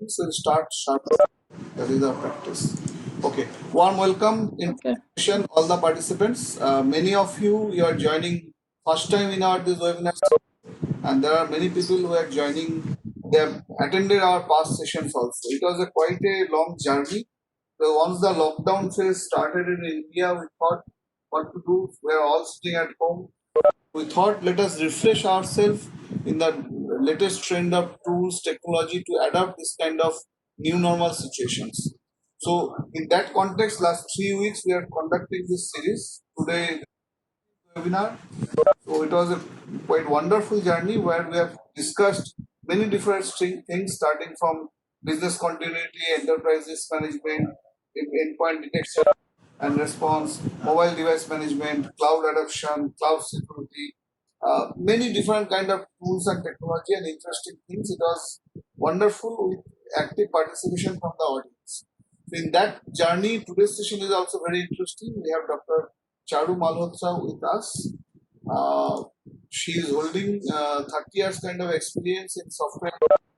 So we'll start sharply. That is our practice. Okay. Warm welcome in session, all the participants. Many of you are joining first time in our this webinar, and there are many people who are joining. They have attended our past sessions also. It was a quite a long journey. So once the lockdown phase started in India, we thought what to do. We are all sitting at home. We thought let us refresh ourselves in the latest trend of tools, technology to adapt this kind of new normal situations. So in that context, last 3 weeks we are conducting this series. Today webinar. So it was a quite wonderful journey where we have discussed many different things starting from business continuity, enterprise risk management, endpoint detection and response, mobile device management, cloud adoption, cloud security, many different kind of tools and technology and interesting things. It was wonderful with active participation from the audience. So in that journey, today's session is also very interesting. We have Dr. Charu Malhotra with us. She is holding 30 years kind of experience in software,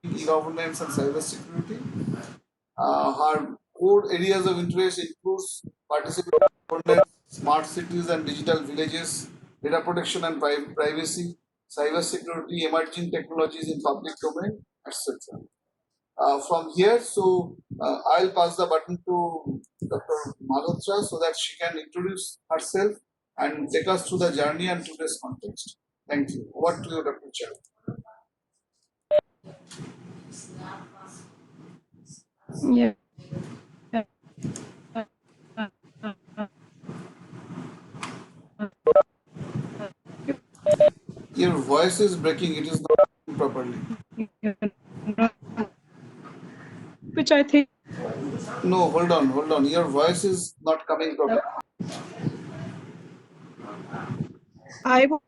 e-governance and cyber security. Her core areas of interest includes participatory governance, smart cities and digital villages, data protection and privacy, cyber security, emerging technologies in public domain, etc. From here, I'll pass the button to Dr. Malhotra so that she can introduce herself and take us through the journey and today's context. Thank you. Over to you, Dr. Chair. Yeah. Your voice is breaking. It is not properly. Which I think. No, hold on. Your voice is not coming properly. I would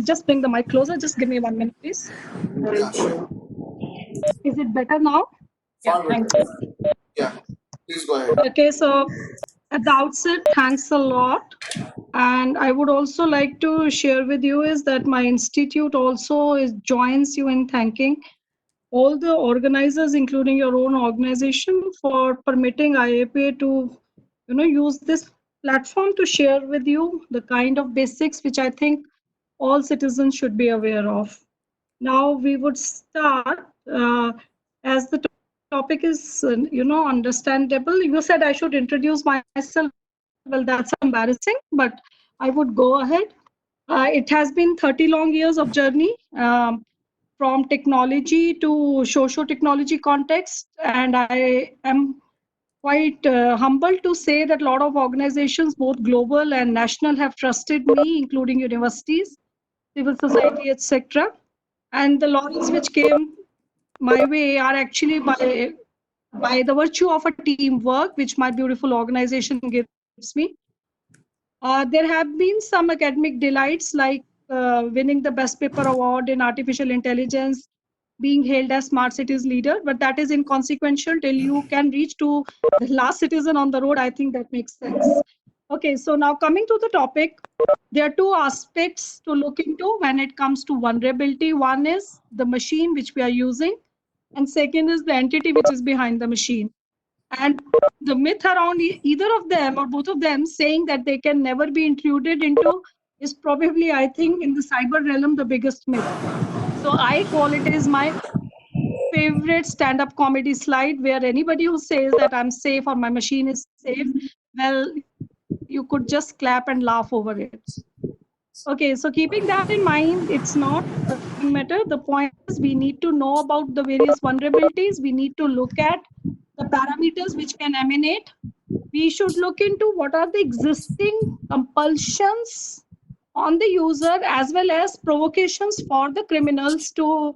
just bring the mic closer. Just give me 1 minute, please. Yeah, sure. Is it better now? Yeah, thank you. Yeah, please go ahead. Okay, so at the outset, thanks a lot. And I would also like to share with you is that my institute also joins you in thanking all the organizers, including your own organization, for permitting IAPA to use this platform to share with you the kind of basics which I think all citizens should be aware of. Now we would start as the topic is understandable. You said I should introduce myself. Well, that's embarrassing, but I would go ahead. It has been 30 long years of journey from technology to socio-technology context, and I am quite humbled to say that a lot of organizations, both global and national, have trusted me, including universities, civil society, etc. And the laurels which came my way are actually by the virtue of a teamwork, which my beautiful organization gives me. There have been some academic delights like winning the Best Paper Award in Artificial Intelligence, being hailed as Smart Cities leader, but that is inconsequential till you can reach to the last citizen on the road. I think that makes sense. Okay, so now coming to the topic, there are two aspects to look into when it comes to vulnerability. One is the machine which we are using, and second is the entity which is behind the machine. And the myth around either of them or both of them saying that they can never be intruded into is probably, I think, in the cyber realm, the biggest myth. So I call it as my favorite stand-up comedy slide, where anybody who says that I'm safe or my machine is safe, well, you could just clap and laugh over it. Okay, so keeping that in mind, it's not a matter. The point is we need to know about the various vulnerabilities. We need to look at the parameters which can emanate. We should look into what are the existing compulsions on the user as well as provocations for the criminals to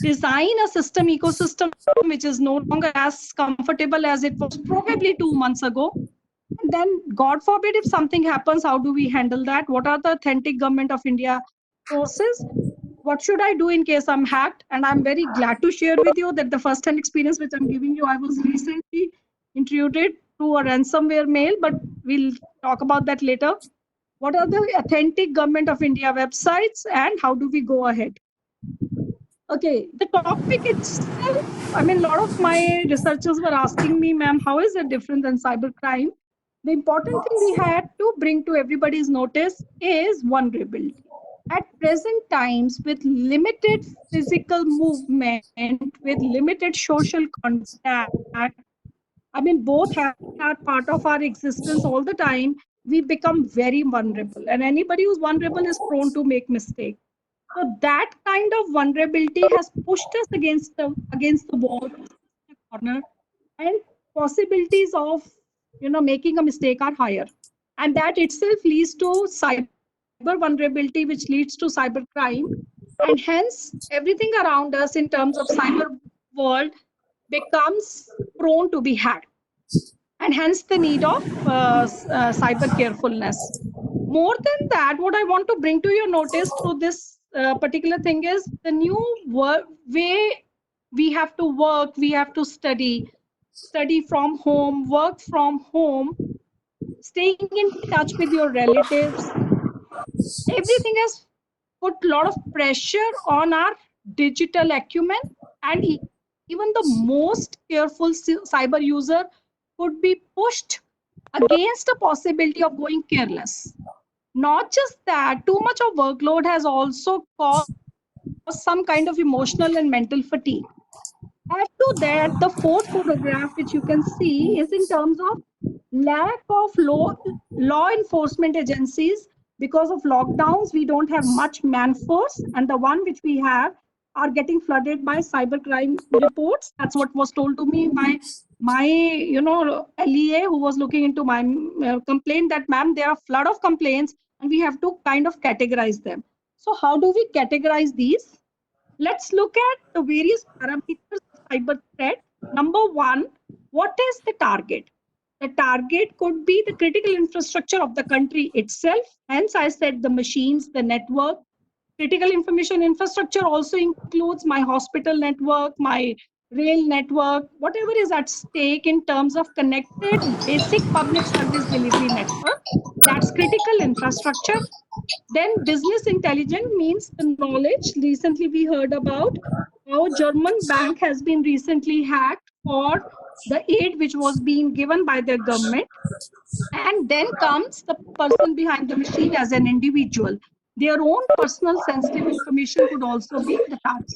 design a system ecosystem which is no longer as comfortable as it was probably 2 months ago. And then, God forbid, if something happens, how do we handle that? What are the authentic government of India sources? What should I do in case I'm hacked? And I'm very glad to share with you that the first-hand experience which I'm giving you, I was recently intruded to a ransomware mail, but we'll talk about that later. What are the authentic government of India websites and how do we go ahead? Okay, the topic itself, I mean, a lot of my researchers were asking me, ma'am, how is it different than cybercrime? The important thing we had to bring to everybody's notice is vulnerability. At present times, with limited physical movement, with limited social contact, I mean, both are part of our existence all the time, we become very vulnerable. And anybody who's vulnerable is prone to make mistakes. So that kind of vulnerability has pushed us against the wall, corner, and possibilities of making a mistake are higher, and that itself leads to cyber vulnerability, which leads to cyber crime, and hence everything around us in terms of cyber world becomes prone to be hacked, and hence the need of cyber carefulness. More than that, what I want to bring to your notice through this particular thing is the new way we have to work, we have to study from home, work from home, staying in touch with your relatives. Everything has put a lot of pressure on our digital acumen, and even the most careful cyber user could be pushed against the possibility of going careless. Not just that, too much of workload has also caused some kind of emotional and mental fatigue. Add to that, the fourth photograph, which you can see, is in terms of lack of law enforcement agencies. Because of lockdowns, we don't have much man force, and the one which we have are getting flooded by cybercrime reports. That's what was told to me by my LEA, who was looking into my complaint, that ma'am, there are a flood of complaints and we have to kind of categorize them. So how do we categorize these? Let's look at the various parameters of cyber threat. Number one, what is the target? The target could be the critical infrastructure of the country itself. Hence, I said the machines, the network. Critical information infrastructure also includes my hospital network, my rail network, whatever is at stake in terms of connected basic public service delivery network. That's critical infrastructure. Then business intelligence means the knowledge. Recently, we heard about how German bank has been recently hacked for the aid which was being given by the government. And then comes the person behind the machine as an individual. Their own personal sensitive information could also be the target.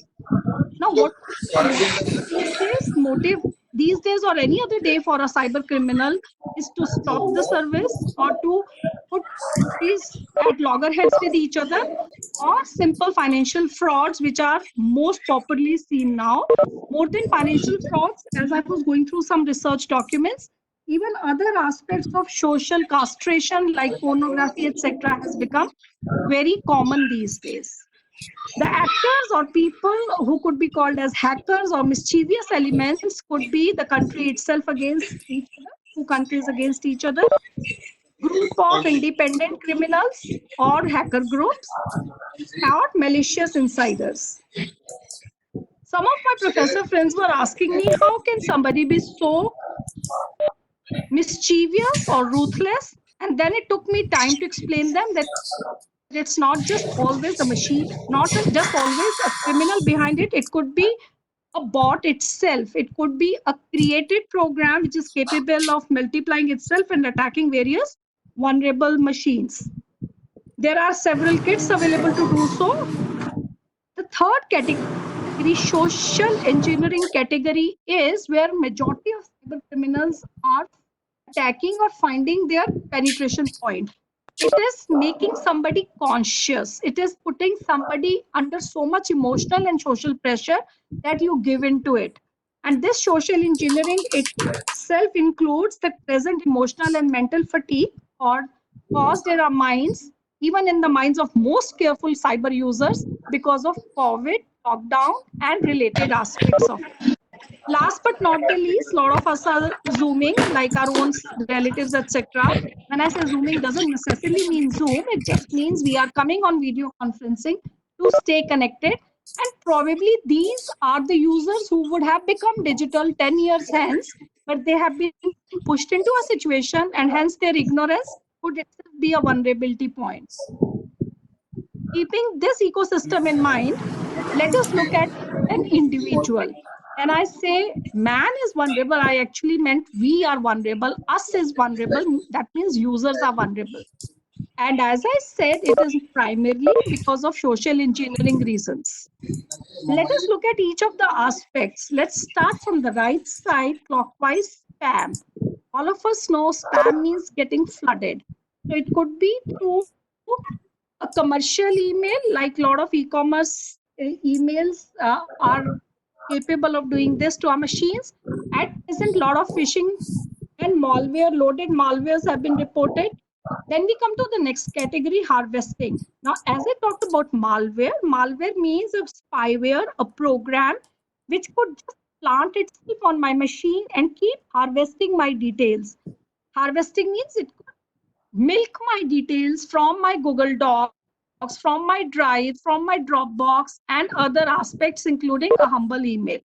Now, what these days motive these days or any other day for a cyber criminal is to stop the service or to put parties at loggerheads with each other, or simple financial frauds, which are most popularly seen now. More than financial frauds, as I was going through some research documents, even other aspects of social castration like pornography, etc., has become very common these days. The actors or people who could be called as hackers or mischievous elements could be the country itself against each other, two countries against each other, group of independent criminals or hacker groups, or malicious insiders. Some of my professor friends were asking me, how can somebody be so mischievous or ruthless? And then it took me time to explain them that it's not just always the machine, not just always a criminal behind it. It could be a bot itself. It could be a created program which is capable of multiplying itself and attacking various vulnerable machines. There are several kits available to do so. The third category, social engineering category, is where majority of cyber criminals are attacking or finding their penetration point. It is making somebody conscious. It is putting somebody under so much emotional and social pressure that you give into it. And this social engineering itself includes the present emotional and mental fatigue or caused in our minds, even in the minds of most careful cyber users, because of COVID, lockdown, and related aspects of it. Last but not the least, a lot of us are zooming like our own relatives, etc. When I say zooming, doesn't necessarily mean Zoom. It just means we are coming on video conferencing to stay connected. And probably these are the users who would have become digital 10 years hence, but they have been pushed into a situation, and hence their ignorance could itself be a vulnerability point. Keeping this ecosystem in mind, let us look at an individual. And I say man is vulnerable, I actually meant we are vulnerable, us is vulnerable, that means users are vulnerable. And as I said, it is primarily because of social engineering reasons. Let us look at each of the aspects. Let's start from the right side, clockwise. Spam. All of us know spam means getting flooded. So it could be through a commercial email, like a lot of e-commerce emails are capable of doing this to our machines. At present, a lot of phishing and malware, loaded malwares have been reported. Then we come to the next category, harvesting. Now, as I talked about malware, malware means a spyware, a program which could just plant itself on my machine and keep harvesting my details. Harvesting means it could milk my details from my Google Docs, from my Drive, from my Dropbox, and other aspects, including a humble email.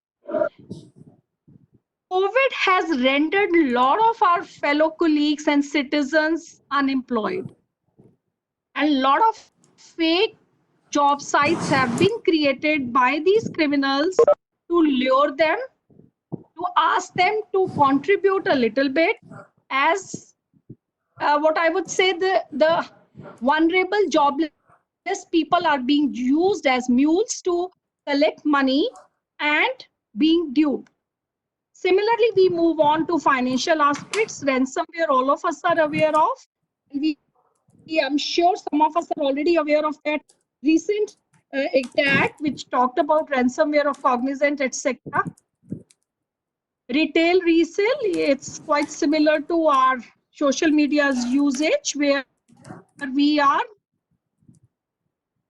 COVID has rendered a lot of our fellow colleagues and citizens unemployed. And a lot of fake job sites have been created by these criminals to lure them, to ask them to contribute a little bit as what I would say the vulnerable jobless people are being used as mules to collect money and being duped. Similarly, we move on to financial aspects. Ransomware, all of us are aware of. I'm sure some of us are already aware of that recent attack, which talked about ransomware of Cognizant, etc. Retail resale, it's quite similar to our social media's usage, where we are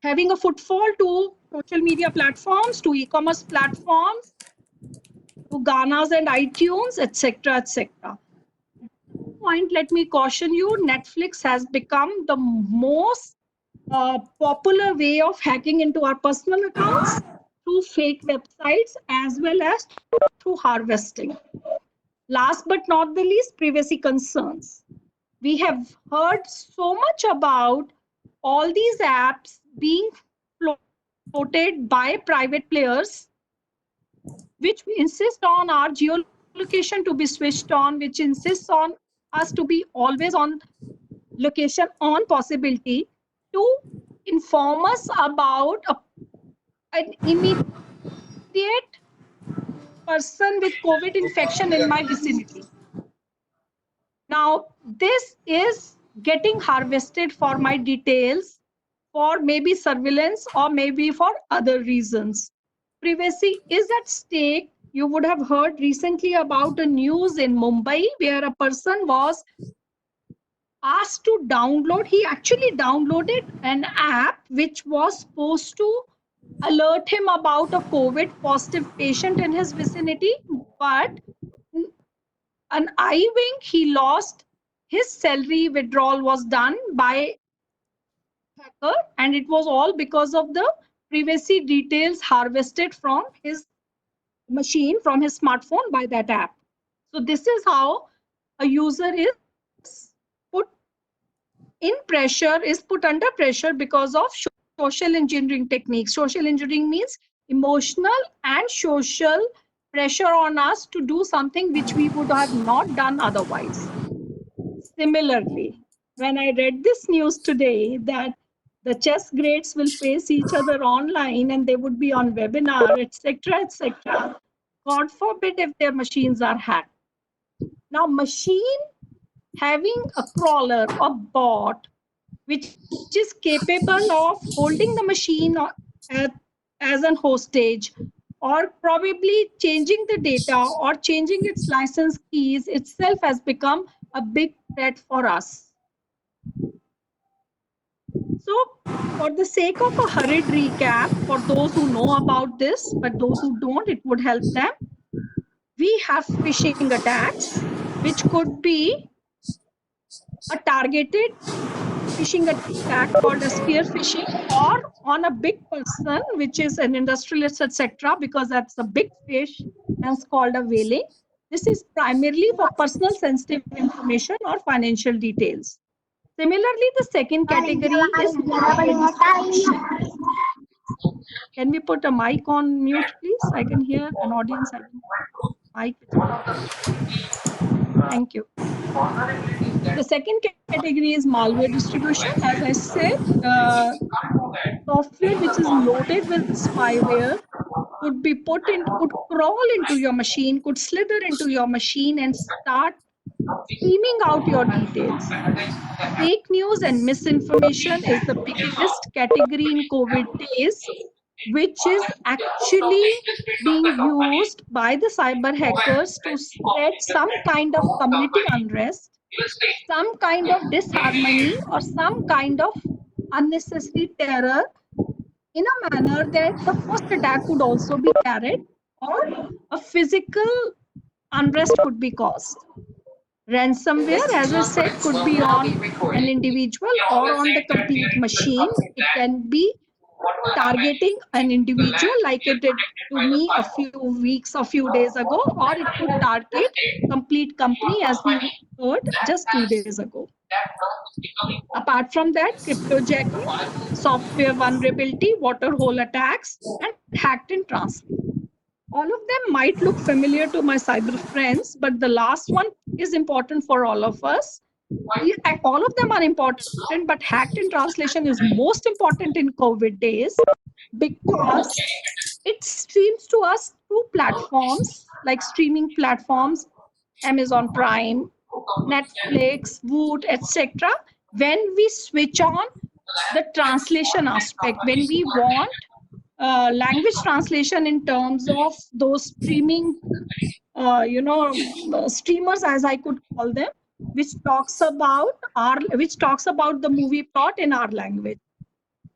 having a footfall to social media platforms, to e-commerce platforms, to Ganas and iTunes, etc., etc. Point, let me caution you, Netflix has become the most popular way of hacking into our personal accounts through fake websites as well as through harvesting. Last but not the least, privacy concerns. We have heard so much about all these apps being floated by private players, which insist on our geolocation to be switched on, which insists on us to be always on location on possibility to inform us about an immediate person with COVID infection in my vicinity. Now, this is getting harvested for my details for maybe surveillance or maybe for other reasons. Privacy is at stake. You would have heard recently about a news in Mumbai where a person was asked to download. He actually downloaded an app which was supposed to alert him about a COVID positive patient in his vicinity, but an I-wing, he lost his salary withdrawal was done by hacker, and it was all because of the privacy details harvested from his machine, from his smartphone by that app. So this is how a user is put in pressure, is put under pressure because of social engineering techniques. Social engineering means emotional and social pressure on us to do something which we would have not done otherwise. Similarly, when I read this news today that the chess greats will face each other online and they would be on webinar, etc., etc., God forbid if their machines are hacked. Now, machine having a crawler or bot which is capable of holding the machine as an hostage, or probably changing the data or changing its license keys itself has become a big threat for us. So, for the sake of a hurried recap, for those who know about this, but those who don't, it would help them. We have phishing attacks, which could be a targeted phishing attack called a spear phishing, or on a big person, which is an industrialist, etc., because that's a big fish and it's called a whaling. This is primarily for personal sensitive information or financial details. Similarly, the second category is Can we put a mic on mute, please? I can hear an audience having mic. Thank you. The second category is malware distribution. As I said, software which is loaded with spyware could crawl into your machine, could slither into your machine and start streaming out your details. Fake news and misinformation is the biggest category in COVID days, which is actually being used by the cyber hackers to spread some kind of community unrest, some kind of disharmony, or some kind of unnecessary terror in a manner that the first attack could also be carried or a physical unrest could be caused. Ransomware, as I said, could be on an individual or on the complete machine. It can be targeting an individual like it did to me a few weeks, a few days ago, or it could target complete company as we heard just 2 days ago. Apart from that, cryptojacking, software vulnerability, water hole attacks, and hacked and translate. All of them might look familiar to my cyber friends, but the last one is important for all of us. All of them are important, but hacked in translation is most important in COVID days because it streams to us through platforms like streaming platforms, Amazon Prime, Netflix, Woot, etc. When we switch on the translation aspect, when we want language translation in terms of those streaming, streamers, as I could call them, which talks about the movie plot in our language.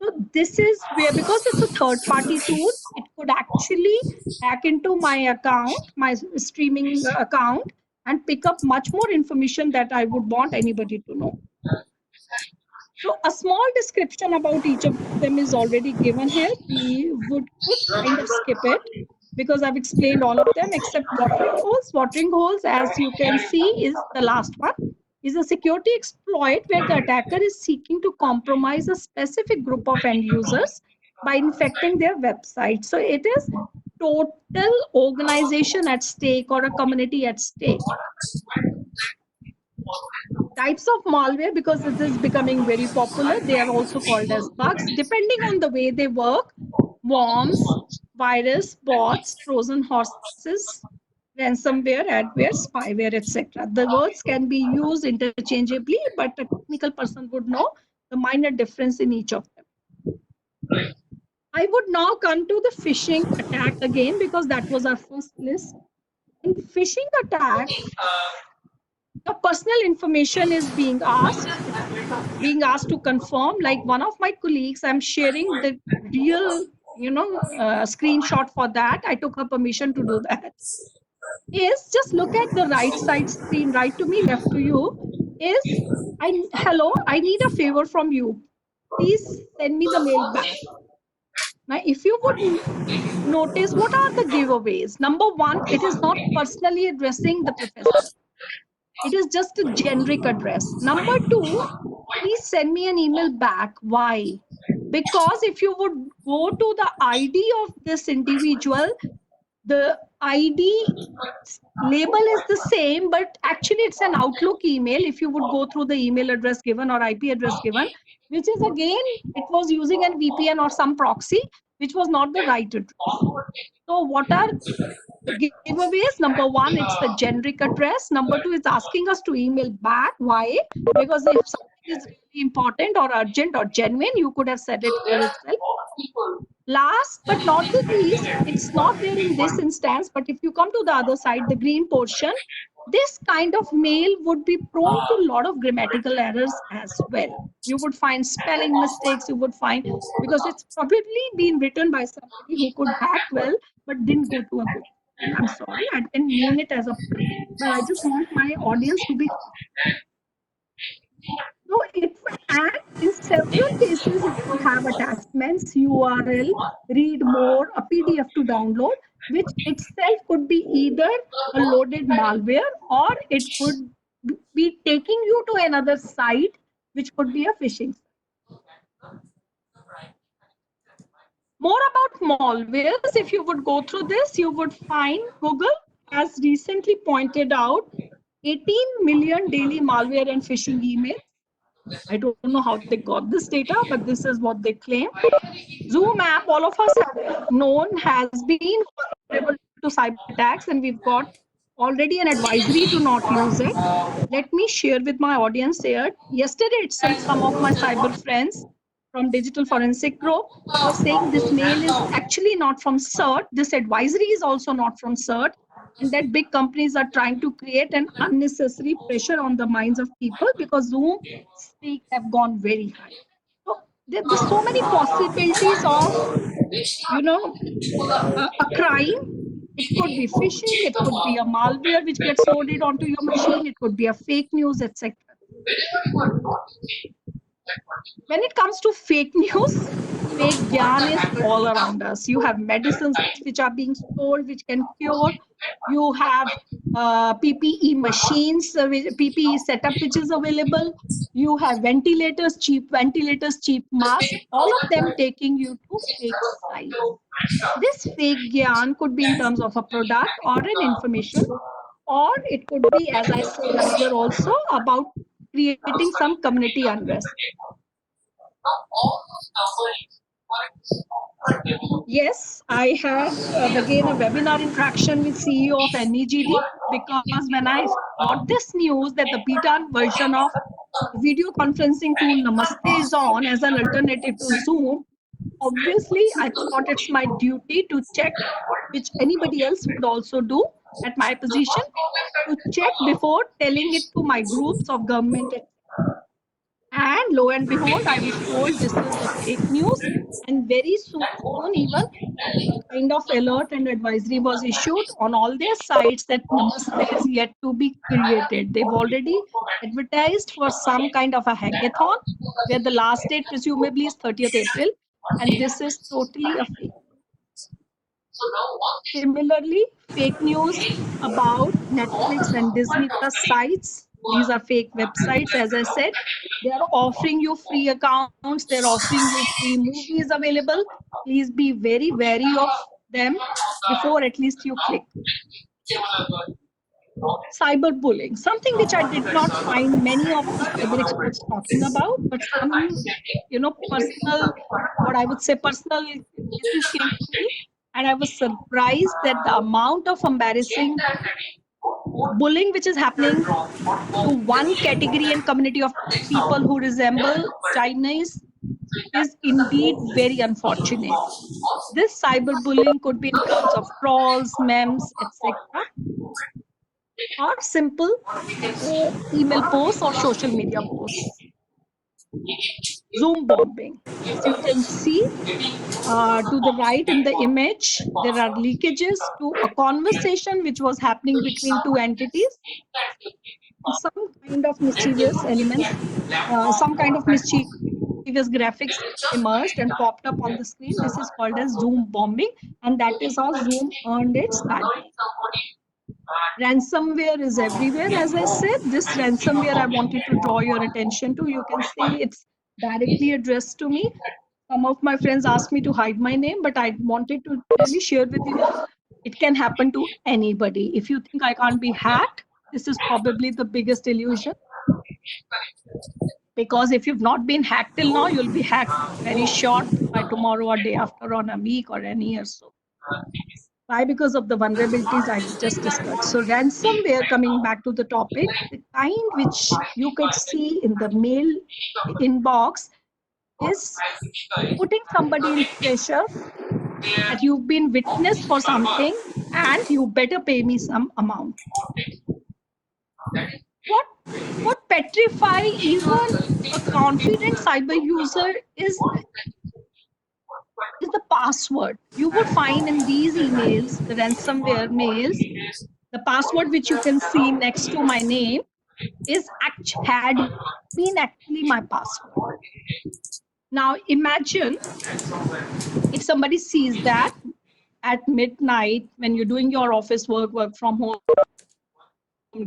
So this is where, because it's a third-party tool, it could actually hack into my account, my streaming account, and pick up much more information that I would want anybody to know. So a small description about each of them is already given here. We could kind of skip it because I've explained all of them except watering holes. Watering holes, as you can see, is the last one. Is a security exploit where the attacker is seeking to compromise a specific group of end users by infecting their website. So it is total organization at stake or a community at stake. Types of malware, because it is becoming very popular, they are also called as bugs. Depending on the way they work, worms, virus, bots, Trojan horses, ransomware, adware, spyware, etc. The words can be used interchangeably, but a technical person would know the minor difference in each of them. I would now come to the phishing attack again because that was our first list. In phishing attack, the personal information is being asked to confirm. Like one of my colleagues, I'm sharing the real screenshot for that. I took her permission to do that. Is just look at the right side screen, right to me, left to you. Is hello, I need a favor from you. Please send me the mail back. Now, if you would notice, what are the giveaways? Number one, it is not personally addressing the professor. It is just a generic address. Number two, please send me an email back. Why? Because if you would go to the ID of this individual, the ID label is the same, but actually it's an Outlook email. If you would go through the email address given or IP address given, which is again, it was using an VPN or some proxy, which was not the right address. So what are the giveaways? Number one, it's the generic address. Number two, it's asking us to email back. Why? Because if something is really important or urgent or genuine, you could have said it here itself. Last but not the least, it's not there in this instance, but if you come to the other side, the green portion, this kind of mail would be prone to a lot of grammatical errors as well. You would find spelling mistakes, you would find, because it's probably been written by somebody who could hack well, but didn't go to a good school. I'm sorry, I didn't mean it as a pun, but I just want my audience to be. So and in several cases, it would have attachments, URL, read more, a PDF to download, which itself could be either a loaded malware or it would be taking you to another site, which could be a phishing site. More about malwares, if you would go through this, you would find Google has recently pointed out 18 million daily malware and phishing emails. I don't know how they got this data, but this is what they claim. Zoom app, all of us have known, has been vulnerable to cyber attacks, and we've got already an advisory to not use it. Let me share with my audience here. Yesterday itself, some of my cyber friends from Digital Forensic Group was saying this mail is actually not from CERT. This advisory is also not from CERT, and that big companies are trying to create an unnecessary pressure on the minds of people because Zoom stakes have gone very high. So there's so many possibilities of, a crime. It could be phishing, it could be a malware which gets loaded onto your machine, it could be a fake news, etc. When it comes to fake news, fake gyan is all around us. You have medicines which are being sold, which can cure. You have PPE machines, PPE setup which is available. You have cheap ventilators, cheap masks, all of them taking you to fake sites. This fake gyan could be in terms of a product or an information, or it could be, as I said earlier, also about creating some community unrest. Yes, I had again a webinar interaction with CEO of NEGD because when I got this news that the beta version of video conferencing tool Namaste is on as an alternative to Zoom, obviously I thought it's my duty to check, which anybody else would also do at my position, to check before telling it to my groups of government. And lo and behold, I was told this is a fake news. And very soon, even a kind of alert and advisory was issued on all their sites that Namaste is yet to be created. They've already advertised for some kind of a hackathon where the last date presumably is 30th April. And this is totally a fake. Similarly, fake news about Netflix and Disney Plus sites. These are fake websites, as I said. They are offering you free accounts, they're offering you free movies available. Please be very wary of them before at least you click. Cyberbullying, something which I did not find many of the cyber experts talking about, but some, personal, what I would say, personal cases came to me, and I was surprised that the amount of embarrassing bullying which is happening to one category and community of people who resemble Chinese is indeed very unfortunate. This cyberbullying could be in terms of trolls, memes, etc., or simple email posts or social media posts. Zoom bombing. As you can see to the right in the image, there are leakages to a conversation which was happening between two entities. Some kind of mischievous elements, some kind of mischievous graphics emerged and popped up on the screen. This is called as Zoom bombing, and that is how Zoom earned its bad name. Ransomware is everywhere. As I said, this ransomware I wanted to draw your attention to. You can see it's directly addressed to me. Some of my friends asked me to hide my name, but I wanted to really share with you. It can happen to anybody. If you think I can't be hacked, this is probably the biggest illusion. Because if you've not been hacked till now, you'll be hacked very short by tomorrow or day after, on a week or a year or so. Why? Because of the vulnerabilities I just discussed. So ransomware, coming back to the topic, the kind which you could see in the mail inbox is putting somebody in pressure that you've been witness for something and you better pay me some amount. What petrify even a confident cyber user is the password. You would find in these emails, the ransomware mails, the password which you can see next to my name had been actually my password. Now imagine if somebody sees that at midnight when you're doing your office work from home,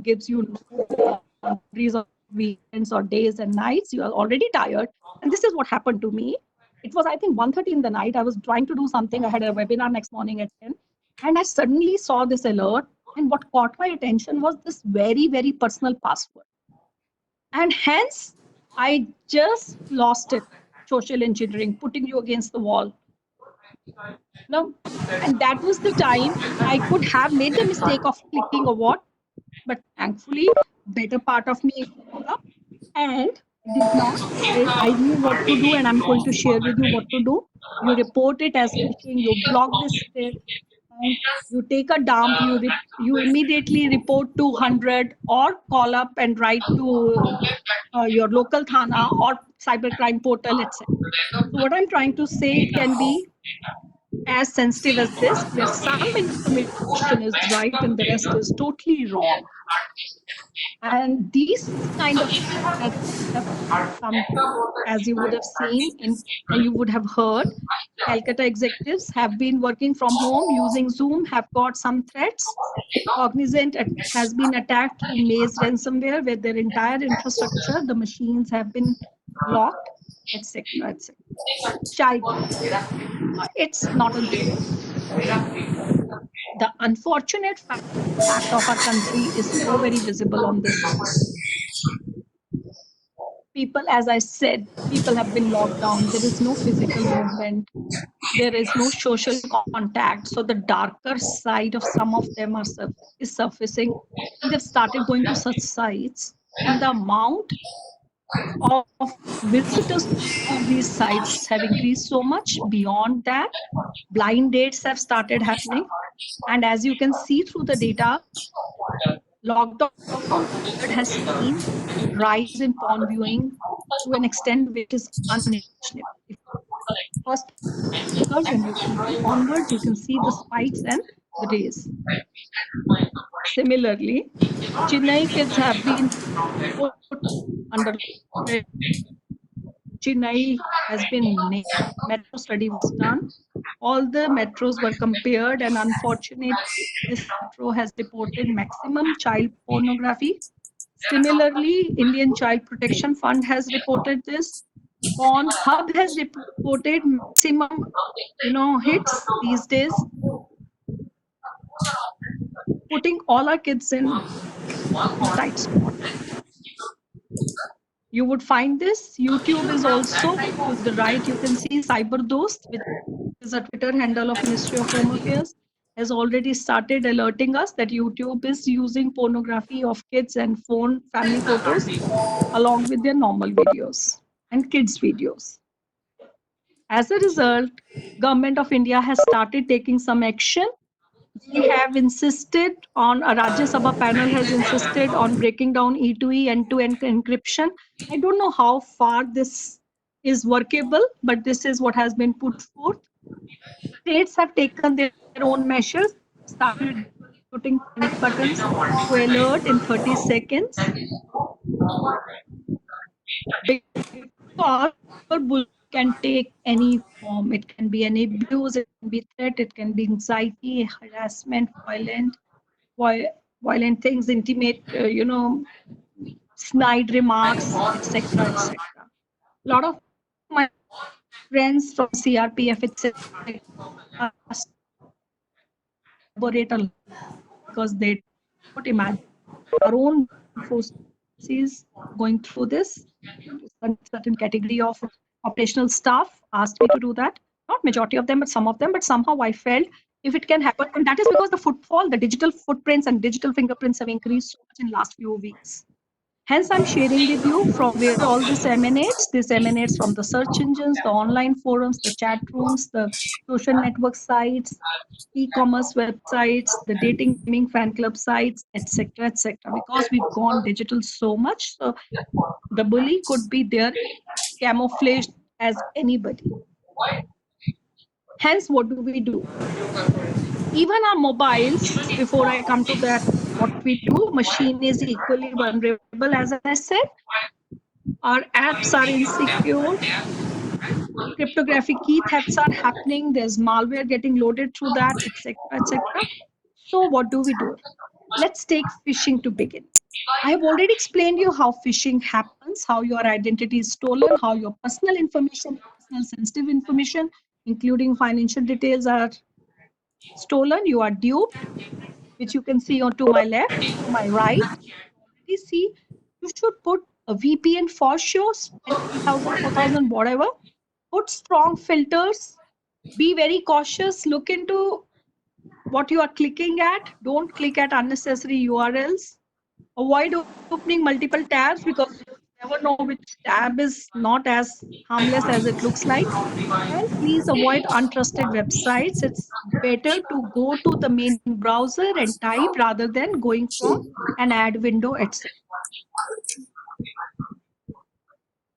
gives you boundaries of weekends or days and nights, you are already tired. And this is what happened to me. it was, I think, 1:30 in the night. I was trying to do something. I had a webinar next morning at 10. And I suddenly saw this alert. And what caught my attention was this very, very personal password. And hence, I just lost it. Social engineering, putting you against the wall. No, and that was the time I could have made the mistake of clicking or what, but thankfully, better part of me showed up and did not. I knew what to do, and I'm going to share with you what to do. You report it as phishing. You block this state, and you take a dump. You immediately report to 100 or call up and write to your local thana or cybercrime portal, etc. So what I'm trying to say, it can be as sensitive as this, where some information is right and the rest is totally wrong. And these kind of threats have come, as you would have seen, you would have heard, Calcutta executives have been working from home using Zoom, have got some threats. Cognizant has been attacked through Maze ransomware, where their entire infrastructure, the machines have been locked, etc., etc. Child, it's not a joke. The unfortunate fact of our country is so very visible on this. People, as I said, people have been locked down. There is no physical movement. There is no social contact. So the darker side of some of them is surfacing. And they've started going to such sites. And the amount of visitors to these sites have increased so much. Beyond that, blind dates have started happening. And as you can see through the data, lockdown period has seen rise in porn viewing to an extent which is unimaginable. First, when you go onwards, you can see the spikes and the days. Similarly, Chennai kids have been put under Chennai has been named. Metro study was done. All the metros were compared, and unfortunately, this metro has reported maximum child pornography. Similarly, Indian Child Protection Fund has reported this. Pornhub has reported maximum, hits these days, putting all our kids in tight spot. You would find this. YouTube is also to the right. You can see CyberDost, which is a Twitter handle of Ministry of Home Affairs, has already started alerting us that YouTube is using pornography of kids and phone family photos along with their normal videos and kids videos. As a result, Government of India has started taking some action. We have insisted on, a Rajya Sabha panel has insisted on breaking down E2E end-to-end encryption. I don't know how far this is workable, but this is what has been put forth. States have taken their own measures, started putting panic buttons to alert in 30 seconds. Because bullying can take any form. It can be an abuse, it can be threat, it can be anxiety, harassment, violent things, intimate, snide remarks, etc., etc. A lot of my friends from CRPF, etc., elaborate a lot because they don't imagine our own forces going through this. Certain category of operational staff asked me to do that. Not majority of them, but some of them. But somehow I felt if it can happen, and that is because the footfall, the digital footprints and digital fingerprints have increased so much in last few weeks. Hence, I'm sharing with you from where all this emanates. This emanates from the search engines, the online forums, the chat rooms, the social network sites, e-commerce websites, the dating gaming fan club sites, etc., etc. Because we've gone digital so much, so the bully could be there camouflaged as anybody. Hence, what do we do? Even our mobiles, before I come to that, what we do, machine is equally vulnerable, as I said. Our apps are insecure. Cryptographic key thefts are happening. There's malware getting loaded through that, etc., etc. So what do we do? Let's take phishing to begin. I have already explained you how phishing happens, how your identity is stolen, how your personal information is personal sensitive information, including financial details, are stolen, you are duped, which you can see on to my left, to my right. You see, you should put a VPN for sure, spend 3,000, 4,000, whatever. Put strong filters. Be very cautious. Look into what you are clicking at. Don't click at unnecessary URLs. Avoid opening multiple tabs because you never know which tab is not as harmless as it looks like. And please avoid untrusted websites. It's better to go to the main browser and type rather than going from an ad window itself.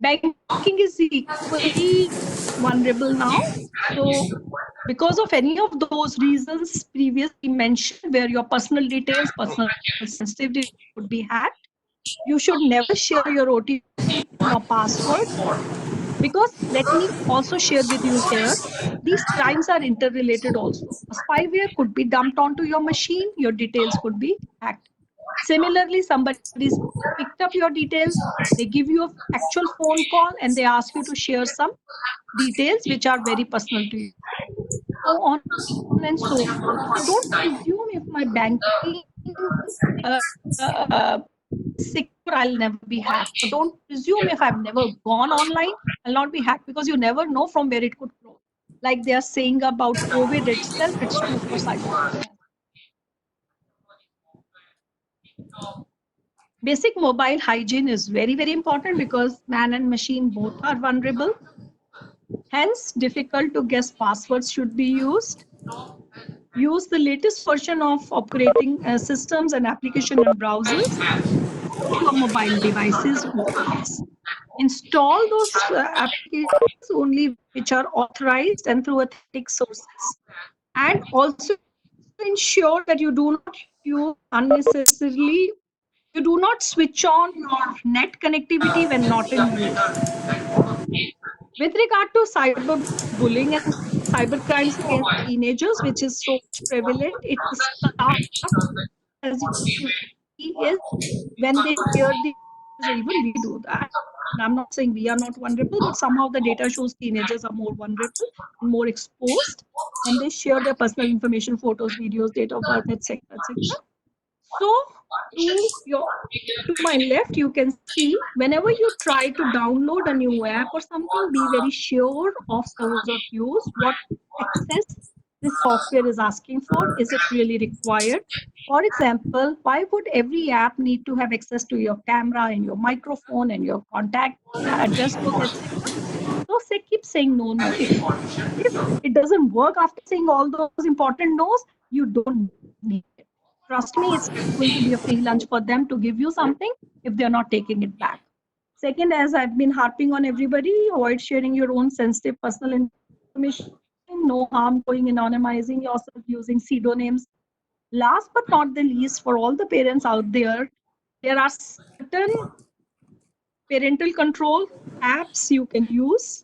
Banking is equally vulnerable now. So, because of any of those reasons previously mentioned, where your personal details, personal sensitive data could be hacked, you should never share your OTP or password. Because let me also share with you here, these crimes are interrelated also. A spyware could be dumped onto your machine, your details could be hacked. Similarly, somebody's picked up your details, they give you an actual phone call and they ask you to share some details which are very personal to you. So on and so forth. So don't presume if my banking uh, uh, secure, I'll never be hacked. Or don't presume if I've never gone online, I'll not be hacked, because you never know from where it could grow. Like they are saying about COVID itself, it's true for cyberbullying. Basic mobile hygiene is very, very important because man and machine both are vulnerable. Hence, difficult to guess passwords should be used. Use the latest version of operating systems and application and browsers on your mobile devices always. Install those applications only which are authorized and through authentic sources. And also ensure that you do not use unnecessarily, you do not switch on your net connectivity when not in use. With regard to cyberbullying and cyber crimes against teenagers, which is so much prevalent, it starts, as you see, is when they share the, even we do that. And I'm not saying we are not vulnerable, but somehow the data shows teenagers are more vulnerable and more exposed when they share their personal information, photos, videos, date of birth, etc., etc. So to my left, you can see whenever you try to download a new app or something, be very sure of the terms of use, what access this software is asking for. Is it really required? For example, why would every app need to have access to your camera and your microphone and your contact address book, etc.? So say keep saying no, no. If it doesn't work after saying all those important no's, you don't need it. Trust me, it's going to be a free lunch for them to give you something if they're not taking it back. Second, as I've been harping on everybody, avoid sharing your own sensitive personal information. No harm going anonymizing yourself using pseudonyms. Last but not the least, for all the parents out there are certain parental control apps you can use.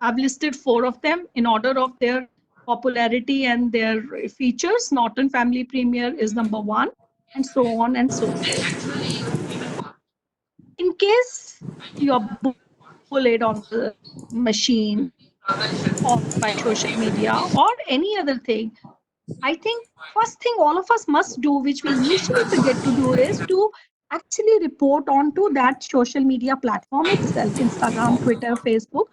I've listed 4 of them in order of their popularity and their features. Norton Family Premier is number 1, and so on and so forth. In case you're bullied on the machine or by social media or any other thing, I think first thing all of us must do, which we initially forget to do, is to actually report onto that social media platform itself, Instagram, Twitter, Facebook.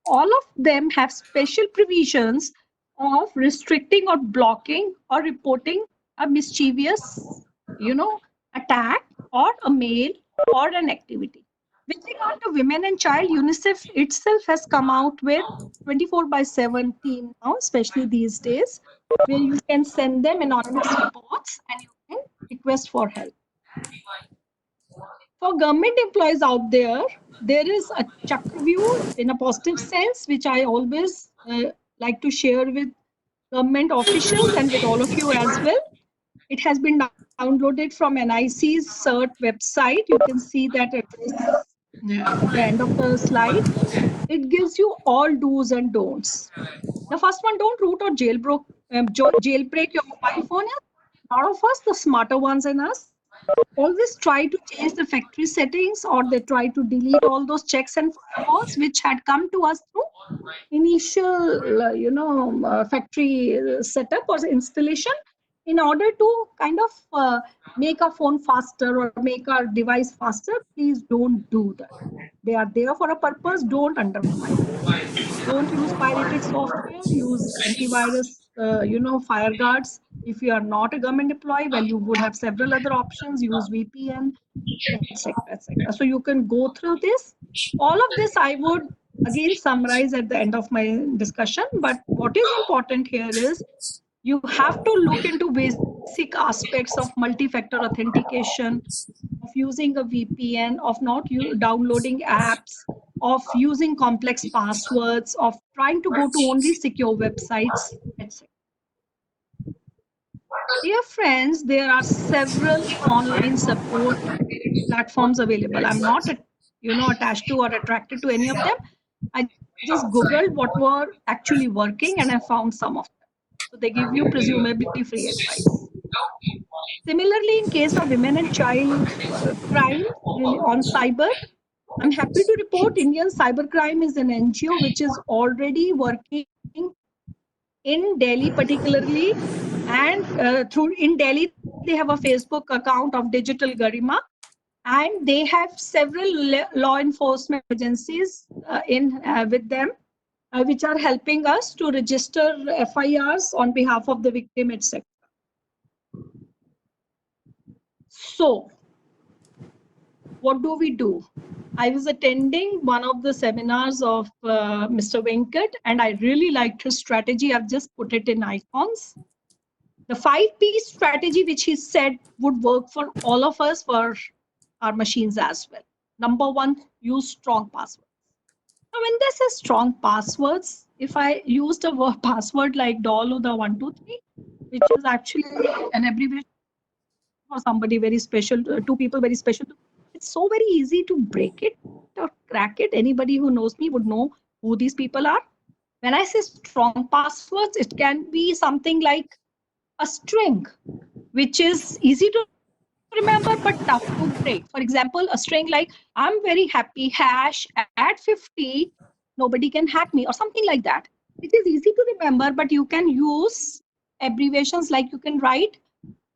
All of them have special provisions of restricting or blocking or reporting a mischievous, attack or a mail or an activity. With regard to women and child, UNICEF itself has come out with 24/7 team now, especially these days, where you can send them anonymous reports and you can request for help. For government employees out there, there is a Chakravyuh in a positive sense, which I always like to share with government officials and with all of you as well. It has been downloaded from NIC's CERT website. You can see that at the end of the slide. It gives you all do's and don'ts. The first one, don't root or jailbreak your mobile phone. A lot of us, the smarter ones in us, always try to change the factory settings, or they try to delete all those checks and firewalls which had come to us through initial factory setup or installation, in order to kind of make our phone faster or make our device faster. Please don't do that. They are there for a purpose. Don't undermine them. Don't use pirated software. Use antivirus, fire guards. If you are not a government employee, well, you would have several other options. Use VPN, etc., etc. So you can go through this. All of this I would again summarize at the end of my discussion. But what is important here is you have to look into basic aspects of multi-factor authentication, of using a VPN, of not downloading apps, of using complex passwords, of trying to go to only secure websites, etc. Dear friends, there are several online support platforms available. I'm not, attached to or attracted to any of them. I just Googled what were actually working and I found some of them. So they give you presumably free advice. Similarly, in case of women and child crime on cyber, I'm happy to report Indian Cybercrime is an NGO which is already working in Delhi particularly, and in Delhi they have a Facebook account of Digital Garima, and they have several law enforcement agencies with them, which are helping us to register FIRs on behalf of the victim, etc. So, what do we do? I was attending one of the seminars of Mr. Venkat, and I really liked his strategy. I've just put it in icons. The 5P strategy, which he said would work for all of us, for our machines as well. Number one, use strong passwords. Now, when they say strong passwords, if I used a password like $123, which is actually an abbreviation for somebody very special, two people very special, it's so very easy to break it or crack it. Anybody who knows me would know who these people are. When I say strong passwords, it can be something like a string, which is easy to remember but tough to break. For example, a string like I'm very happy hash at 50, nobody can hack me, or something like that. It is easy to remember, but you can use abbreviations like you can write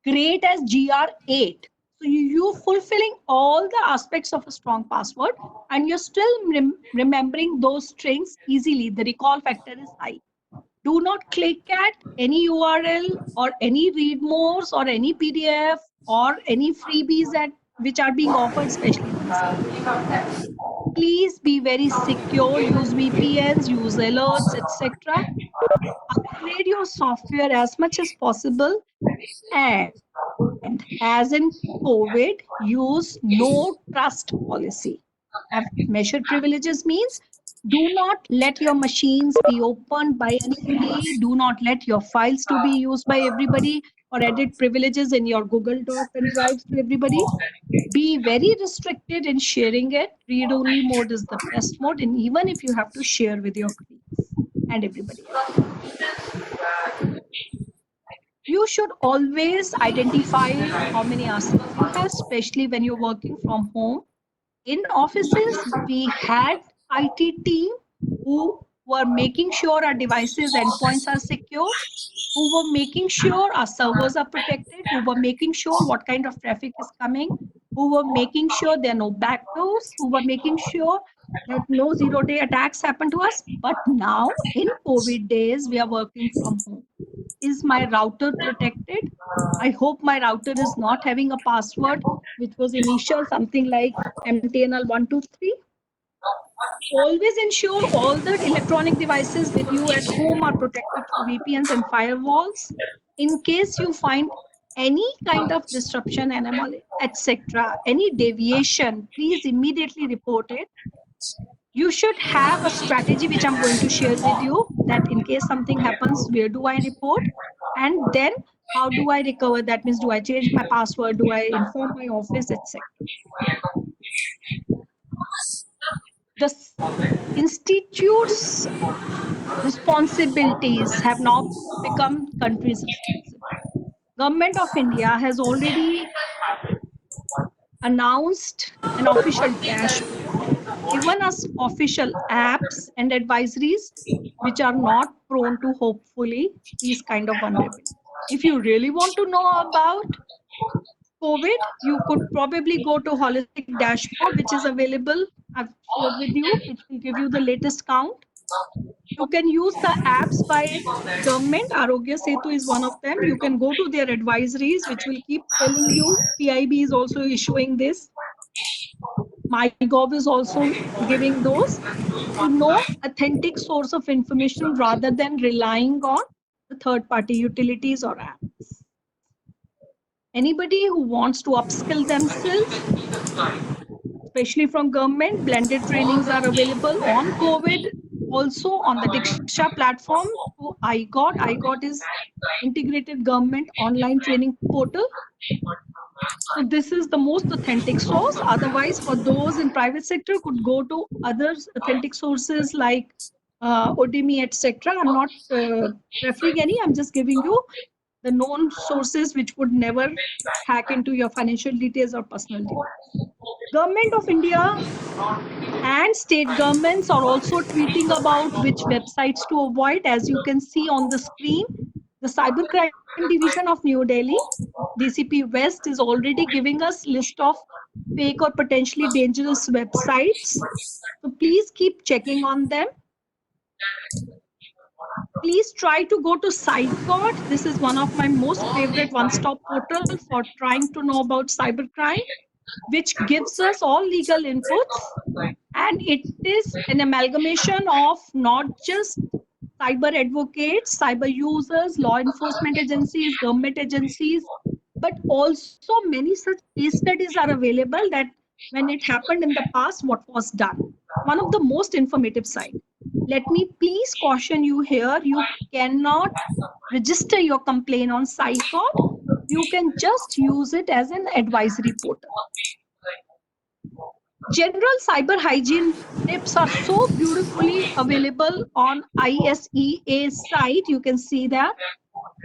great as GR8. So you're fulfilling all the aspects of a strong password, and you're still remembering those strings easily. The recall factor is high. Do not click at any URL or any read mores or any PDF or any freebies which are being offered, especially these days. Please be very secure. Use VPNs, use alerts, etc. Upgrade your software as much as possible, and as in COVID, use no trust policy. Have measured privileges means do not let your machines be opened by anybody. Do not let your files to be used by everybody, or edit privileges in your Google Doc and drives to everybody. Be very restricted in sharing it. Read-only mode is the best mode, and even if you have to share with your colleagues and everybody else. You should always identify how many assets you have, especially when you're working from home. In offices, we had IT team who were making sure our devices endpoints are secure, who were making sure our servers are protected, who were making sure what kind of traffic is coming, who were making sure there are no backdoors, who were making sure that no zero-day attacks happen to us. But now, in COVID days, we are working from home. Is my router protected? I hope my router is not having a password which was initial something like MTNL123. Always ensure all the electronic devices with you at home are protected through VPNs and firewalls. In case you find any kind of disruption, anomaly, etc., any deviation, please immediately report it. You should have a strategy, which I'm going to share with you, that in case something happens, where do I report? And then how do I recover? That means, do I change my password? Do I inform my office, etc.? The institute's responsibilities have now become country's responsibility. Government of India has already announced an official dashboard, given us official apps and advisories which are not prone to, hopefully, these kind of vulnerabilities. If you really want to know about COVID, you could probably go to holistic dashboard, which is available. I've shared with you, which will give you the latest count. You can use the apps by government. Arogya Setu is one of them. You can go to their advisories, which will keep telling you. PIB is also issuing this. MyGov is also giving those to know authentic source of information rather than relying on the third-party utilities or apps. Anybody who wants to upskill themselves, especially from government, blended trainings are available on COVID, also on the Diksha platform to IGOT. IGOT is Integrated Government Online Training Portal. So this is the most authentic source. Otherwise, for those in private sector, could go to other authentic sources like Udemy, etc. I'm not referring any. I'm just giving you the known sources which would never hack into your financial details or personal details. Government of India and state governments are also tweeting about which websites to avoid. As you can see on the screen, the Cybercrime Division of New Delhi, DCP West, is already giving us list of fake or potentially dangerous websites. So please keep checking on them. Please try to go to SciCourt. This is one of my most favorite one-stop portal for trying to know about cybercrime, which gives us all legal inputs. And it is an amalgamation of not just cyber advocates, cyber users, law enforcement agencies, government agencies, but also many such case studies are available that when it happened in the past, what was done. One of the most informative site. Let me please caution you here, you cannot register your complaint on SciCourt. You can just use it as an advisory portal. General cyber hygiene tips are so beautifully available on ISEA site. You can see that.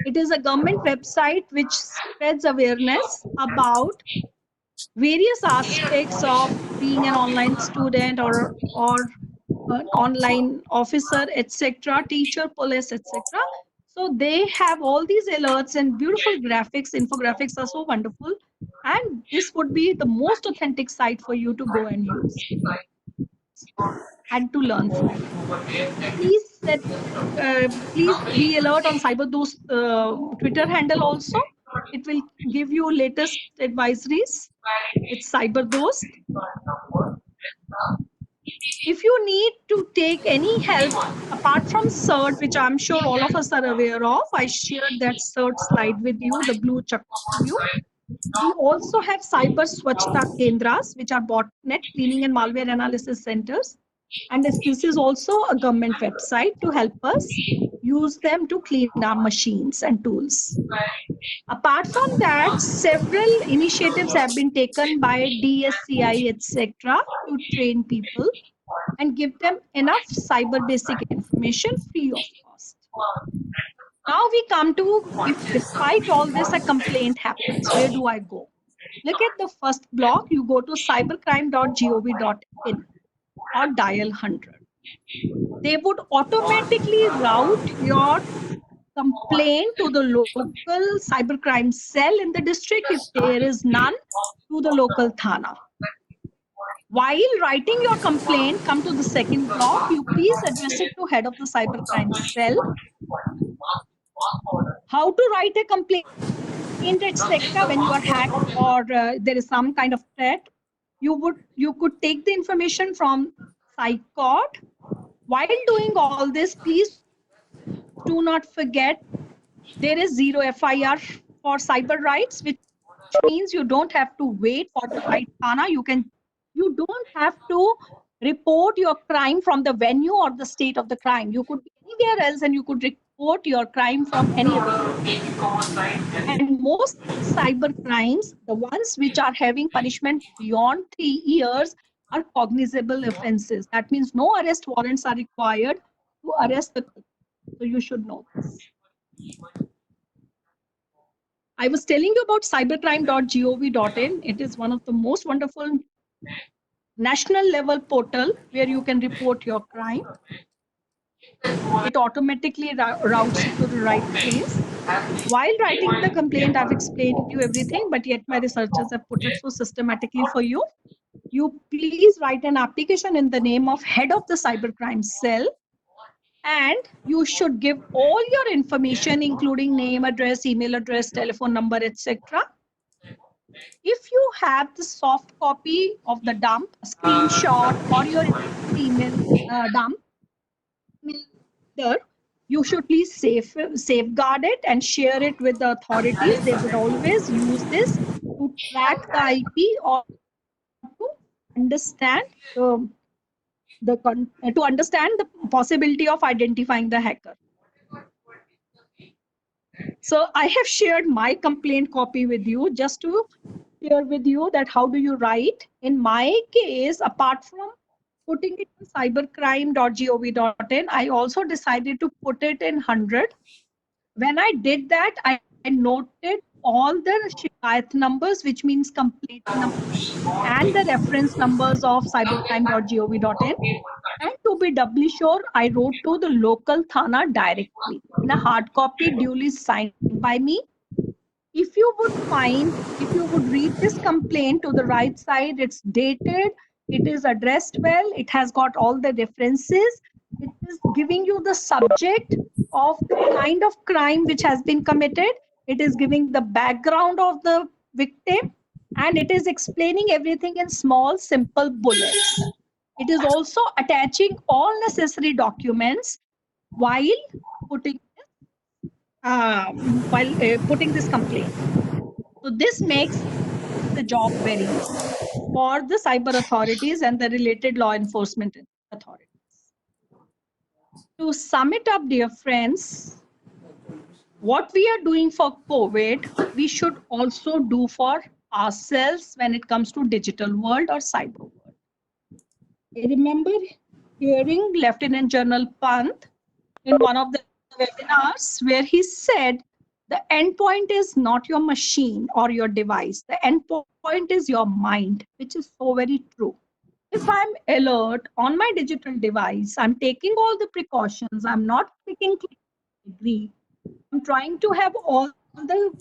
It is a government website which spreads awareness about various aspects of being an online student or an online officer, etc., teacher, police, etc. So they have all these alerts and beautiful graphics. Infographics are so wonderful. And this would be the most authentic site for you to go and use and to learn from. Please be alert on CyberDost Twitter handle also. It will give you latest advisories. It's CyberDost. If you need to take any help apart from CERT, which I'm sure all of us are aware of, I shared that CERT slide with you, the blue view. We also have cyber swachhta kendras, which are botnet cleaning and malware analysis centers. And this is also a government website to help us use them to clean our machines and tools. Apart from that, several initiatives have been taken by DSCI, etc., to train people and give them enough cyber basic information free of cost. Now we come to, if despite all this a complaint happens, where do I go? Look at the first block. You go to cybercrime.gov.in or dial 100. They would automatically route your complaint to the local cybercrime cell in the district. If there is none, to the local thana. While writing your complaint, come to the second block. You please address it to head of the cybercrime cell. How to write a complaint, etc. When you are hacked or there is some kind of threat, you could take the information from SciCourt. While doing all this, please do not forget there is zero FIR for cyber rights, which means you don't have to wait for the right thana. You don't have to report your crime from the venue or the state of the crime. You could be anywhere else and you could report your crime from any other place. And most cyber crimes, the ones which are having punishment beyond 3 years, are cognizable offenses. That means no arrest warrants are required to arrest the. So you should know this. I was telling you about cybercrime.gov.in. It is one of the most wonderful national level portal where you can report your crime. It automatically routes you to the right place. While writing the complaint, I've explained you everything, but yet my researchers have put it so systematically for you. You please write an application in the name of head of the cybercrime cell, and you should give all your information, including name, address, email address, telephone number, etc. If you have the soft copy of the dump, a screenshot, or your email dump, you should please safeguard it and share it with the authorities. They would always use this to track the IP or to understand to understand the possibility of identifying the hacker. So I have shared my complaint copy with you just to share with you that how do you write. In my case, apart from putting it in cybercrime.gov.in, I also decided to put it in 100. When I did that, I noted all the shikayat numbers, which means complaint numbers, and the reference numbers of cybercrime.gov.in. And to be doubly sure, I wrote to the local Thana directly in a hard copy duly signed by me. If you would read this complaint to the right side, it's dated, it is addressed well, it has got all the references, it is giving you the subject of the kind of crime which has been committed, it is giving the background of the victim, and it is explaining everything in small, simple bullets. It is also attaching all necessary documents while putting this complaint. So this makes the job very easy for the cyber authorities and the related law enforcement authorities. To sum it up, dear friends, what we are doing for COVID, we should also do for ourselves when it comes to digital world or cyber world. I remember hearing Lieutenant General Pant in one of the webinars where he said the endpoint is not your machine or your device. The endpoint is your mind, which is so very true. If I'm alert on my digital device, I'm taking all the precautions, I'm not clicking agree, I'm trying to have all the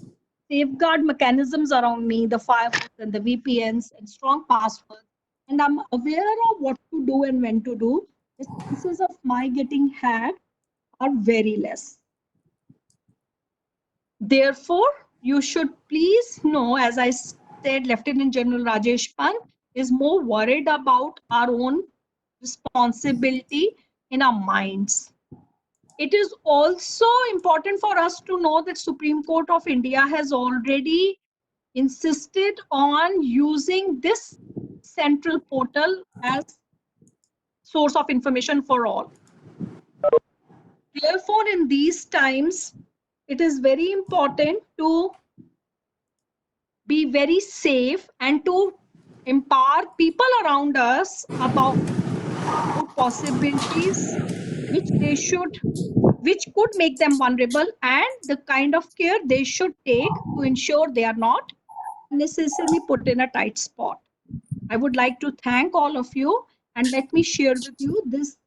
safeguard mechanisms around me, the firewalls and the VPNs and strong passwords, and I'm aware of what to do and when to do, the chances of my getting hacked are very less. Therefore, you should please know, as I said, Lieutenant General Rajesh Pant is more worried about our own responsibility in our minds. It is also important for us to know that Supreme Court of India has already insisted on using this central portal as source of information for all. Therefore, in these times, it is very important to be very safe and to empower people around us about possibilities which could make them vulnerable, and the kind of care they should take to ensure they are not necessarily put in a tight spot. I would like to thank all of you, and let me share with you this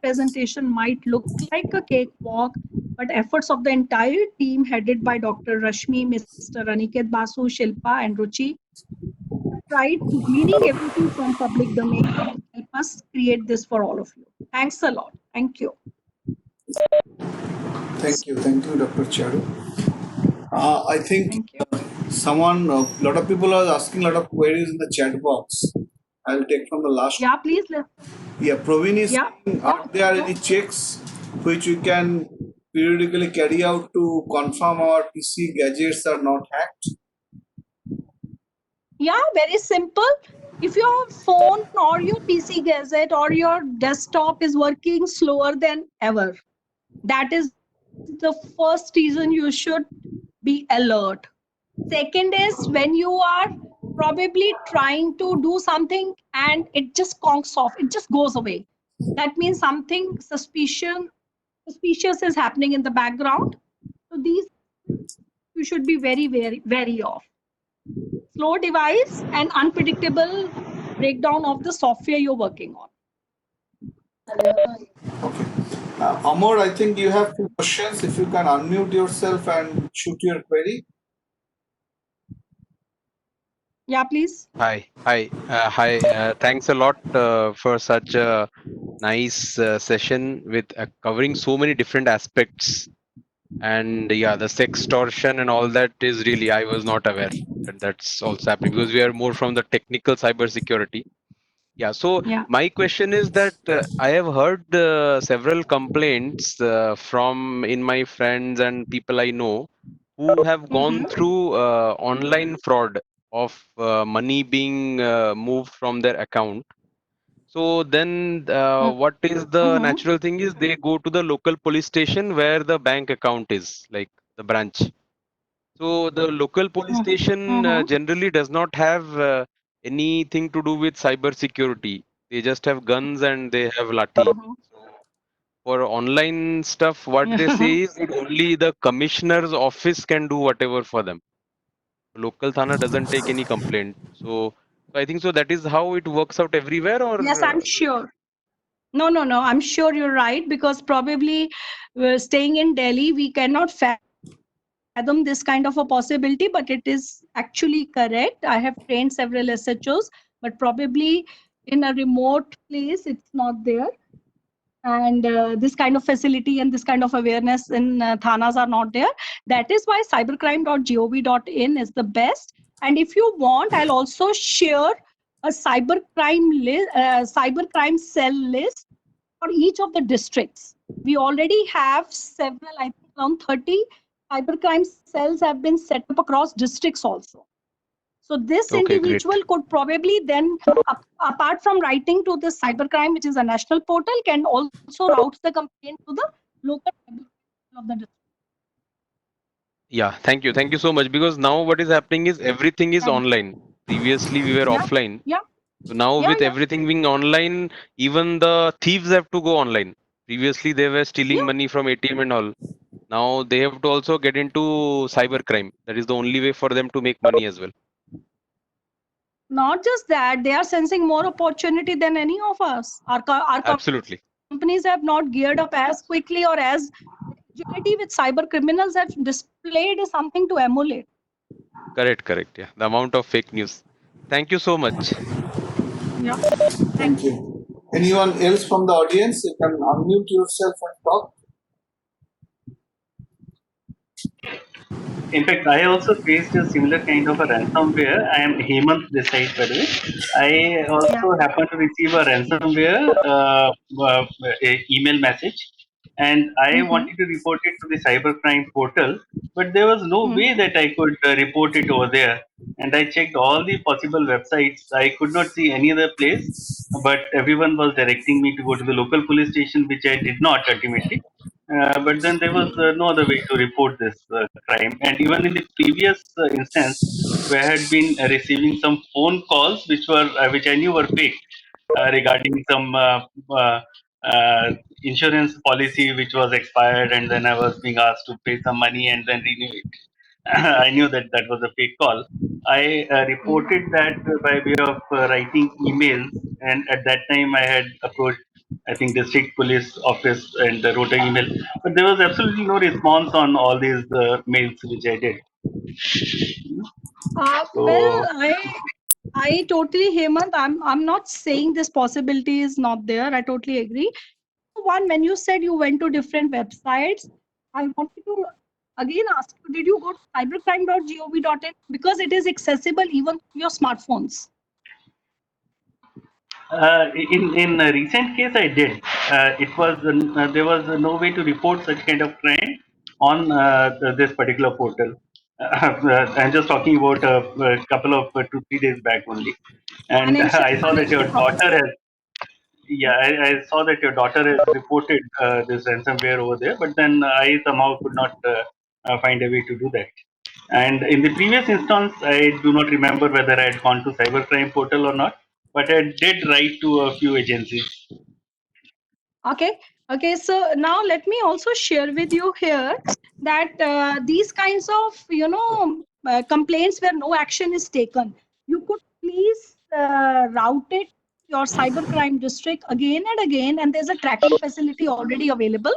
presentation might look like a cakewalk, but efforts of the entire team headed by Dr. Rashmi, Mr. Aniket Basu, Shilpa, and Ruchi tried gleaning everything from public domain to help us create this for all of you. Thanks a lot. Thank you. Thank you, Dr. Charu. I think a lot of people are asking a lot of queries in the chat box. I'll take from the last. Yeah, please. Yeah, Praveen is saying, are there any checks which we can periodically carry out to confirm our PC gadgets are not hacked? Yeah, very simple. If your phone or your PC gadget or your desktop is working slower than ever, that is the first reason you should be alert. Second is when you are probably trying to do something and it just conks off, it just goes away. That means something suspicious is happening in the background. So these you should be very, very, very off. Slow device and unpredictable breakdown of the software you're working on. Okay. Amor, I think you have two questions. If you can unmute yourself and shoot your query. Yeah, please. Hi. Thanks a lot for such a nice session with covering so many different aspects. And yeah, the sextortion and all that is really, I was not aware that that's also happening because we are more from the technical cybersecurity. Yeah. So Yeah. my question is that I have heard several complaints from in my friends and people I know who have gone through online fraud of money being moved from their account. So then what is the natural thing is they go to the local police station where the bank account is, like the branch. So the local police station generally does not have anything to do with cyber security. They just have guns and they have lathi. So for online stuff, what they say is that only the commissioner's office can do whatever for them. Local Thana doesn't take any complaint. So I think so that is how it works out everywhere, or Yes, I'm sure. No. I'm sure you're right, because probably staying in Delhi, we cannot fathom this kind of a possibility, but it is actually correct. I have trained several SHOs, but probably in a remote place, it's not there. And this kind of facility and this kind of awareness in thanas are not there. That is why cybercrime.gov.in is the best. And if you want, I'll also share a cybercrime cell list for each of the districts. We already have several, I think around 30 cybercrime cells have been set up across districts also. So this Okay, individual great. could probably then, apart from writing to the cybercrime, which is a national portal, can also route the complaint to the local of the district. Yeah, thank you so much. Because now what is happening is everything is Thank you. online. Previously we were Yeah, offline. yeah, So now with yeah. everything being online, even the thieves have to go online. Previously they were stealing money from ATM and all. Now they have to also get into cybercrime. That is the only way for them to make money as well. Not just that, they are sensing more opportunity than any of us. Our Absolutely. companies have not geared up as quickly or as agility with cyber criminals have displayed is something to emulate. Correct. Yeah. The amount of fake news. Thank you so much. Yeah. Thank you. Anyone else from the audience? You can unmute yourself and talk. In fact, I also faced a similar kind of a ransomware. I am Hemant this side, by the way. I also happened to receive a ransomware email message, and I wanted to report it to the cybercrime portal, but there was no way that I could report it over there. And I checked all the possible websites. I could not see any other place, but everyone was directing me to go to the local police station, which I did not ultimately. But then there was no other way to report this crime. And even in the previous instance, where I had been receiving some phone calls which I knew were fake, regarding some insurance policy which was expired, and then I was being asked to pay some money and then renew it. I knew that that was a fake call. I reported that by way of writing emails, and at that time I had approached, I think, district police office and wrote an email, but there was absolutely no response on all these mails which I did. Well, So I totally, Hemant, I'm not saying this possibility is not there. I totally agree. One, when you said you went to different websites, I wanted to again ask you, did you go to cybercrime.gov.in? Because it is accessible even through your smartphones. in a recent case, I did. It was there was no way to report such kind of crime on this particular portal. I'm just talking about a couple of 2-3 days back only, and I saw that your daughter has. Yeah, I saw that your daughter has reported this ransomware over there, but then I somehow could not find a way to do that. And in the previous instance, I do not remember whether I had gone to cybercrime portal or not, but I did write to a few agencies. Okay. Okay, so now let me also share with you here that these kinds of, complaints where no action is taken, you could please route it your cybercrime district again and again, and there's a tracking facility already available.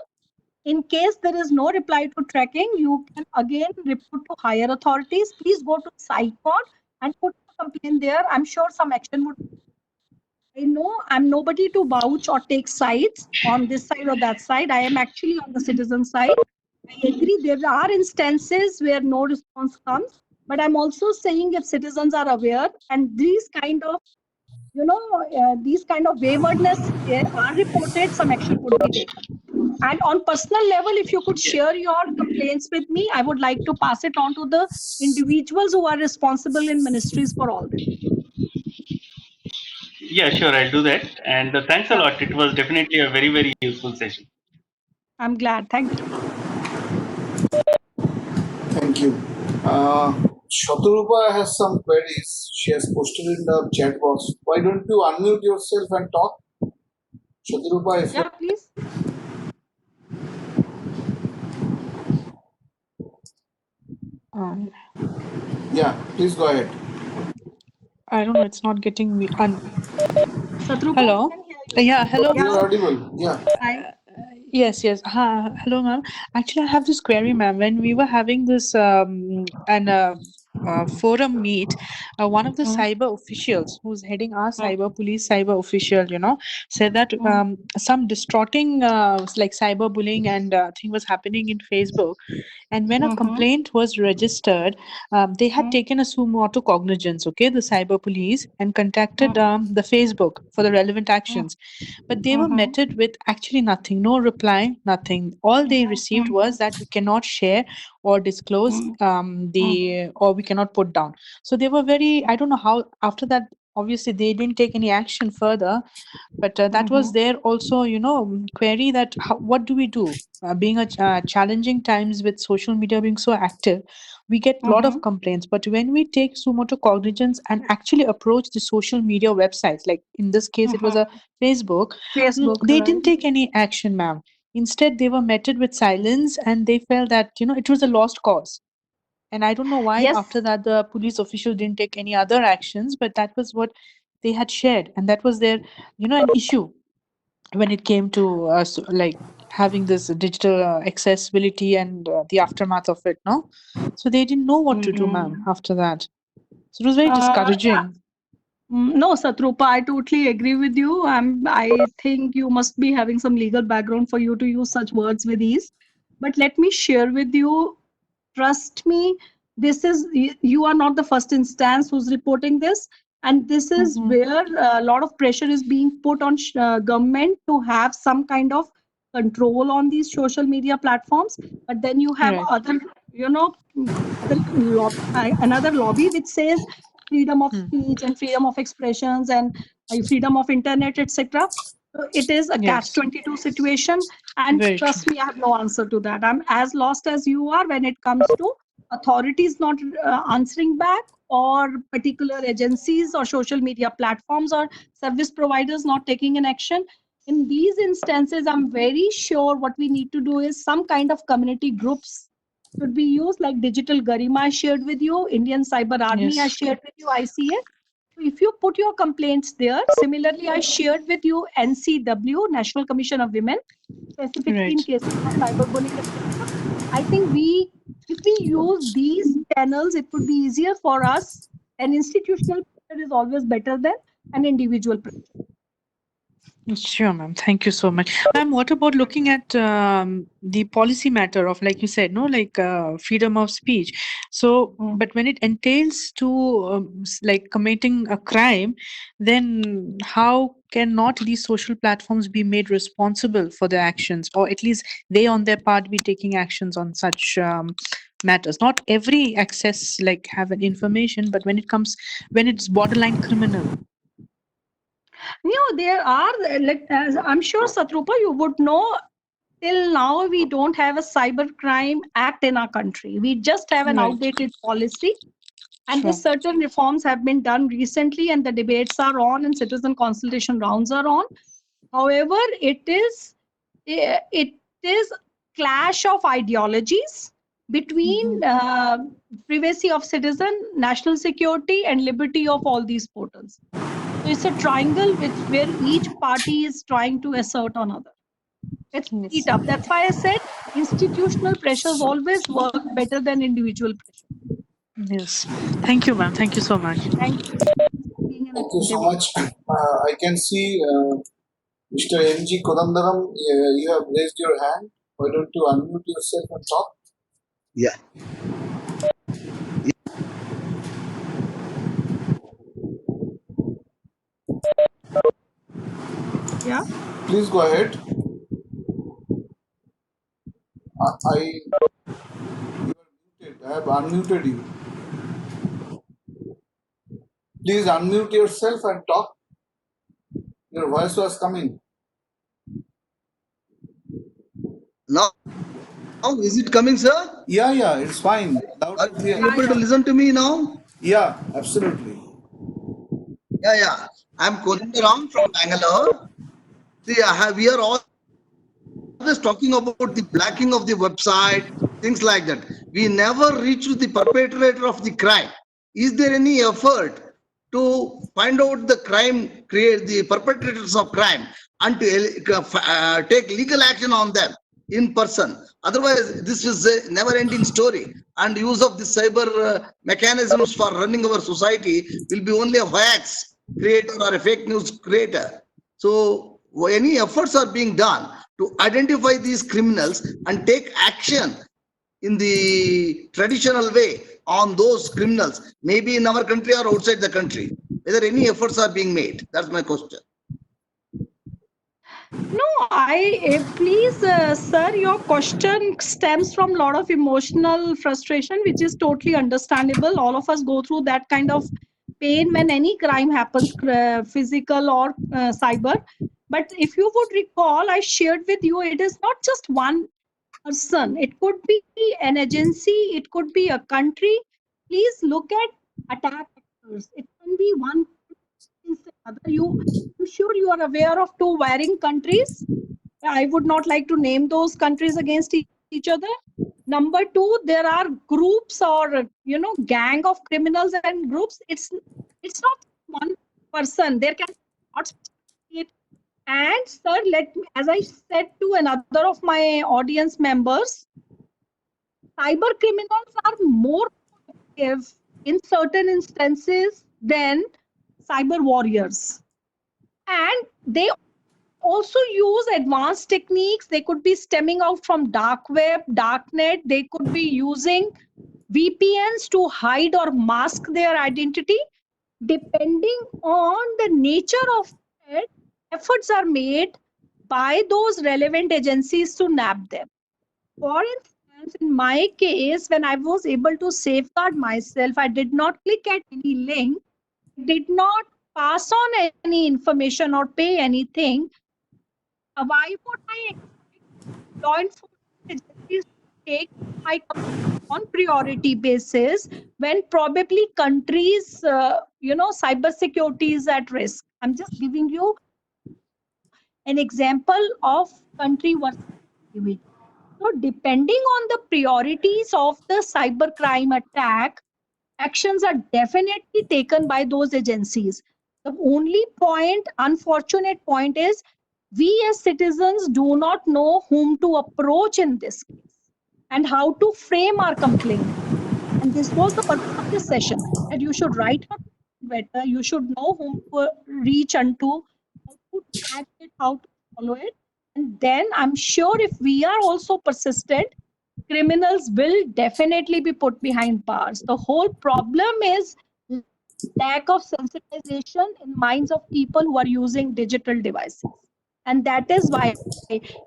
In case there is no reply to tracking, you can again report to higher authorities. Please go to SICON and put a complaint there. I'm sure some action would. I know I'm nobody to vouch or take sides on this side or that side. I am actually on the citizen side. I agree there are instances where no response comes, but I'm also saying if citizens are aware and these kind of waywardness are reported, some action would be taken. And on personal level, if you could share your complaints with me, I would like to pass it on to the individuals who are responsible in ministries for all this. Yeah, sure, I'll do that. And thanks a Yeah. lot. It was definitely a very, very useful session. I'm glad. Thank you. Thank you. Shaturupa has some queries. She has posted in the chat box. Why don't you unmute yourself and talk? Shaturupa, if Yeah, please. yeah, please go ahead. I don't know, it's not getting me. Satrupa, Hello? we can hear you. Yeah, hello. You're audible. Yeah. Hi. Yes. Hello, ma'am. Actually, I have this query, ma'am. When we were having this forum meet, one of the cyber officials who's heading our cyber police cyber official, said that some distorting like cyberbullying and thing was happening in Facebook. And when a complaint was registered, they had taken a suo motu cognizance, okay, the cyber police, and contacted the Facebook for the relevant actions. But they were met with actually nothing, no reply, nothing. All they received was that we cannot share or disclose or we cannot put down. So they were very, I don't know how, after that, obviously they didn't take any action further, but that was there also, query that what do we do? Being a challenging times with social media being so active, we get a lot of complaints. But when we take suo motu cognizance and actually approach the social media websites, like in this case, it was a Facebook, they didn't take any action, ma'am. Instead, they were met with silence and they felt that, it was a lost cause. And I don't know why Yes. after that the police official didn't take any other actions, but that was what they had shared. And that was their, an issue when it came to like having this digital accessibility and the aftermath of it, no? So they didn't know what to do, ma'am, after that. So it was very discouraging. No, Satrupa, I totally agree with you. I think you must be having some legal background for you to use such words with ease. But let me share with you, trust me, you are not the first instance who's reporting this. And this is where a lot of pressure is being put on government to have some kind of control on these social media platforms. But then you have Right. other, another lobby which says freedom of speech and freedom of expressions and freedom of internet, etc. So it is a Yes. catch-22 situation. And Very trust true. me, I have no answer to that. I'm as lost as you are when it comes to authorities not answering back, or particular agencies or social media platforms or service providers not taking an action. In these instances, I'm very sure what we need to do is some kind of community groups should be used, like Digital Garima I shared with you, Indian Cyber Army I Yes. shared with you, ICA. If you put your complaints there, similarly, I shared with you NCW, National Commission of Women, specifically in Right. cases of cyberbullying, etc. I think if we use these channels, it would be easier for us. An institutional pressure is always better than an individual pressure. Sure, ma'am. Thank you so much. Ma'am, what about looking at the policy matter of, like you said, no, like freedom of speech? So, but when it entails to like committing a crime, then how cannot these social platforms be made responsible for their actions, or at least they on their part be taking actions on such matters? Not every access like have an information, but when it's borderline criminal. There are, like, as I'm sure Satrupa, you would know, till now we don't have a cybercrime act in our country. We just have an Right. outdated policy. And Sure. the certain reforms have been done recently, and the debates are on, and citizen consultation rounds are on. However, it is it is clash of ideologies between privacy of citizen, national security, and liberty of all these portals. So it's a triangle where each party is trying to assert on other. It's heat up. That's why I said institutional pressures always work better than individual pressure. Yes. Thank you, ma'am. Thank you so much. Thank you. Thank you so much. I can see Mr. M.G. Kodandaram, you have raised your hand. Why don't you unmute yourself and talk? Yeah. Yeah. Please go ahead. You are muted. I have unmuted you. Please unmute yourself and talk. Your voice was coming. Now, is it coming, sir? Yeah, it's fine. Loud Are and clear. you able to listen to me now? Yeah, absolutely. Yeah. I'm Kodandaram from Bangalore. See, we are always talking about the blacking of the website, things like that. We never reach to the perpetrator of the crime. Is there any effort to find out the crime, create the perpetrators of crime, and to take legal action on them in person? Otherwise, this is a never-ending story. And use of the cyber mechanisms for running our society will be only a hoax creator or a fake news creator. So, any efforts are being done to identify these criminals and take action in the traditional way on those criminals, maybe in our country or outside the country? Whether any efforts are being made? That's my question. No, please, sir, your question stems from a lot of emotional frustration, which is totally understandable. All of us go through that kind of pain when any crime happens, physical or cyber. But if you would recall, I shared with you, it is not just one person. It could be an agency. It could be a country. Please look at attack actors. It can be one other. I'm sure you are aware of two warring countries. I would not like to name those countries against each other. Number two, there are groups or gang of criminals and groups. It's not one person. There can not. And sir, as I said to another of my audience members, cyber criminals are more effective in certain instances than cyber warriors. And they also use advanced techniques. They could be stemming out from dark web, darknet. They could be using VPNs to hide or mask their identity. Depending on the nature of it, efforts are made by those relevant agencies to nab them. For instance, in my case, when I was able to safeguard myself, I did not click at any link, did not pass on any information or pay anything. Why would I expect law enforcement agencies to take my on priority basis when probably countries, cyber security is at risk? I'm just giving you an example of country versus individual. So depending on the priorities of the cybercrime attack, actions are definitely taken by those agencies. The only unfortunate point is, we as citizens do not know whom to approach in this case and how to frame our complaint. And this was the purpose of this session, that you should write better, you should know whom to reach unto, how to track it, how to follow it. And then I'm sure if we are also persistent, criminals will definitely be put behind bars. The whole problem is lack of sensitization in minds of people who are using digital devices. And that is why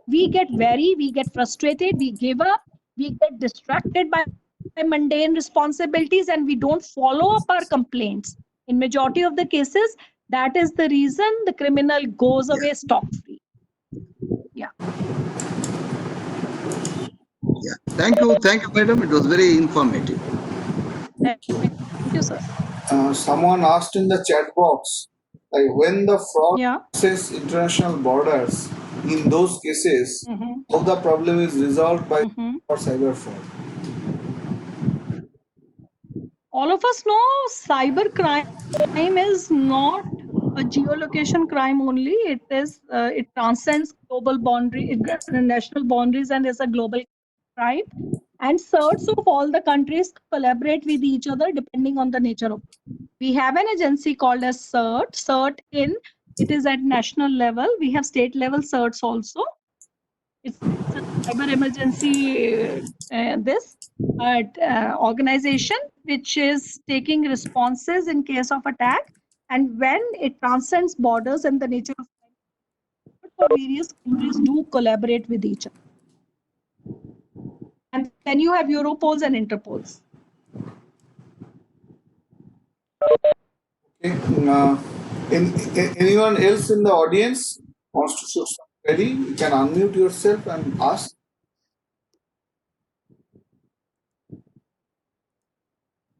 we get frustrated, we give up, we get distracted by mundane responsibilities, and we don't follow up our complaints. In majority of the cases, that is the reason the criminal goes away scot-free. Yeah. Yeah. Thank you, madam. It was very informative. Thank you, sir. Someone asked in the chat box, like when the fraud Yeah. crosses international borders, in those cases, how the problem is resolved by for cyber fraud? All of us know cyber crime is not a geolocation crime only. It transcends national boundaries, and is a global crime. And CERTs of all the countries collaborate with each other depending on the nature of. We have an agency called as CERT. It is at national level. We have state level CERTs also. It's a cyber emergency organization which is taking responses in case of attack, and when it transcends borders and the nature of various countries do collaborate with each other. And then you have Europols and Interpols. Okay. Anyone else in the audience wants to show some query? You can unmute yourself and ask.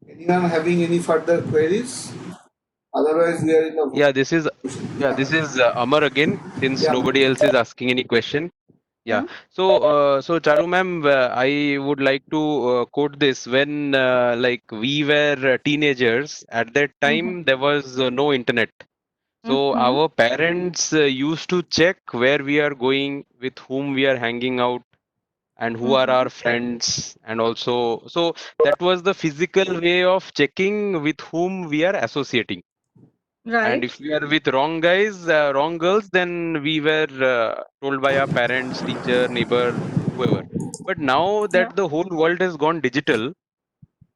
Anyone having any further queries? Otherwise, we are in the This is Amar again, since nobody else is asking any question. So Charu ma'am, I would like to quote this. When like we were teenagers, at that time there was no internet. So our parents used to check where we are going, with whom we are hanging out, and who are our friends, and also so that was the physical way of checking with whom we are associating. Right. And if we are with wrong guys, wrong girls, then we were told by our parents, teacher, neighbor, whoever. But now that the whole world has gone digital,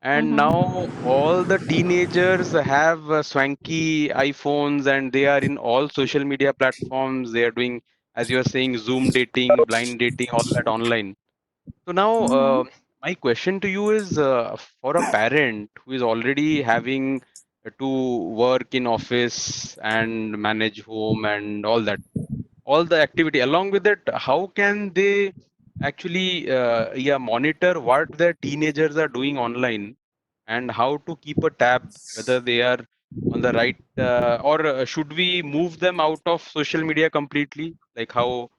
and now all the teenagers have swanky iPhones, and they are in all social media platforms. They are doing, as you are saying, Zoom dating, blind dating, all that online. So now, my question to you is, for a parent who is already having to work in office and manage home and all that, all the activity along with it, how can they actually monitor what their teenagers are doing online, and how to keep a tab whether they are on the right, or should we move them out of social media completely, like how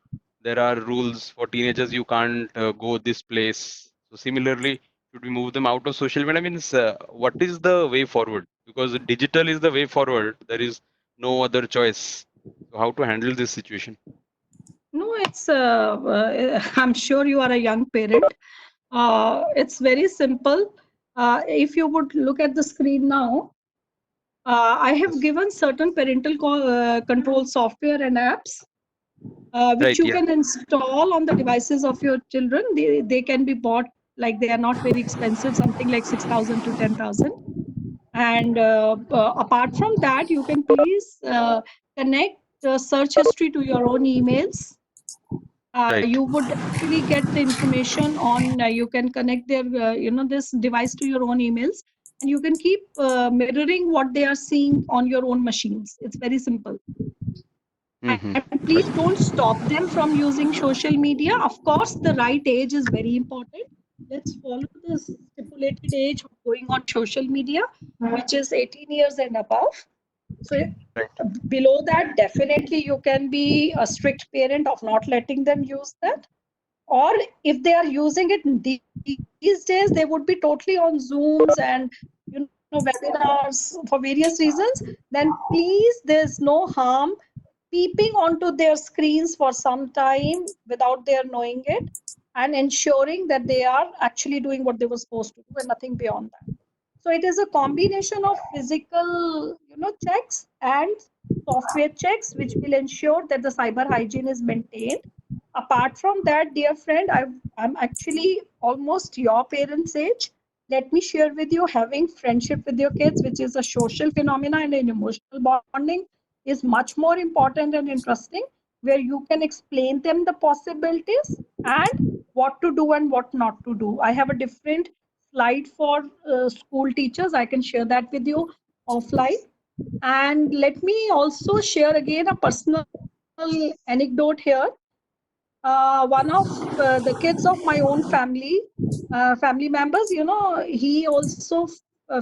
there are rules for teenagers, you can't go this place. So similarly, should we move them out of social media? Means what is the way forward? Because digital is the way forward. There is no other choice. So how to handle this situation? No, I'm sure you are a young parent. It's very simple. If you would look at the screen now, I have given certain parental control software and apps which you can install on the devices of your children. They can be bought, like they are not very expensive, something like 6,000 to 10,000. And apart from that, you can please connect the search history to your own emails. You would actually get the information on, you can connect their, this device to your own emails, and you can keep mirroring what they are seeing on your own machines. It's very simple. And please don't stop them from using social media. Of course, the right age is very important. Let's follow the stipulated age of going on social media, which is 18 years and above. So below that, definitely you can be a strict parent of not letting them use that. Or if they are using it these days, they would be totally on Zooms and webinars for various reasons. Then please, there's no harm peeping onto their screens for some time without their knowing it, and ensuring that they are actually doing what they were supposed to do and nothing beyond that. So it is a combination of physical, checks and software checks, which will ensure that the cyber hygiene is maintained. Apart from that, dear friend, I'm actually almost your parents' age. Let me share with you, having friendship with your kids, which is a social phenomena and an emotional bonding, is much more important and interesting, where you can explain them the possibilities and what to do and what not to do. I have a different slide for school teachers. I can share that with you offline. And let me also share again a personal anecdote here. One of the kids of my own family members, he also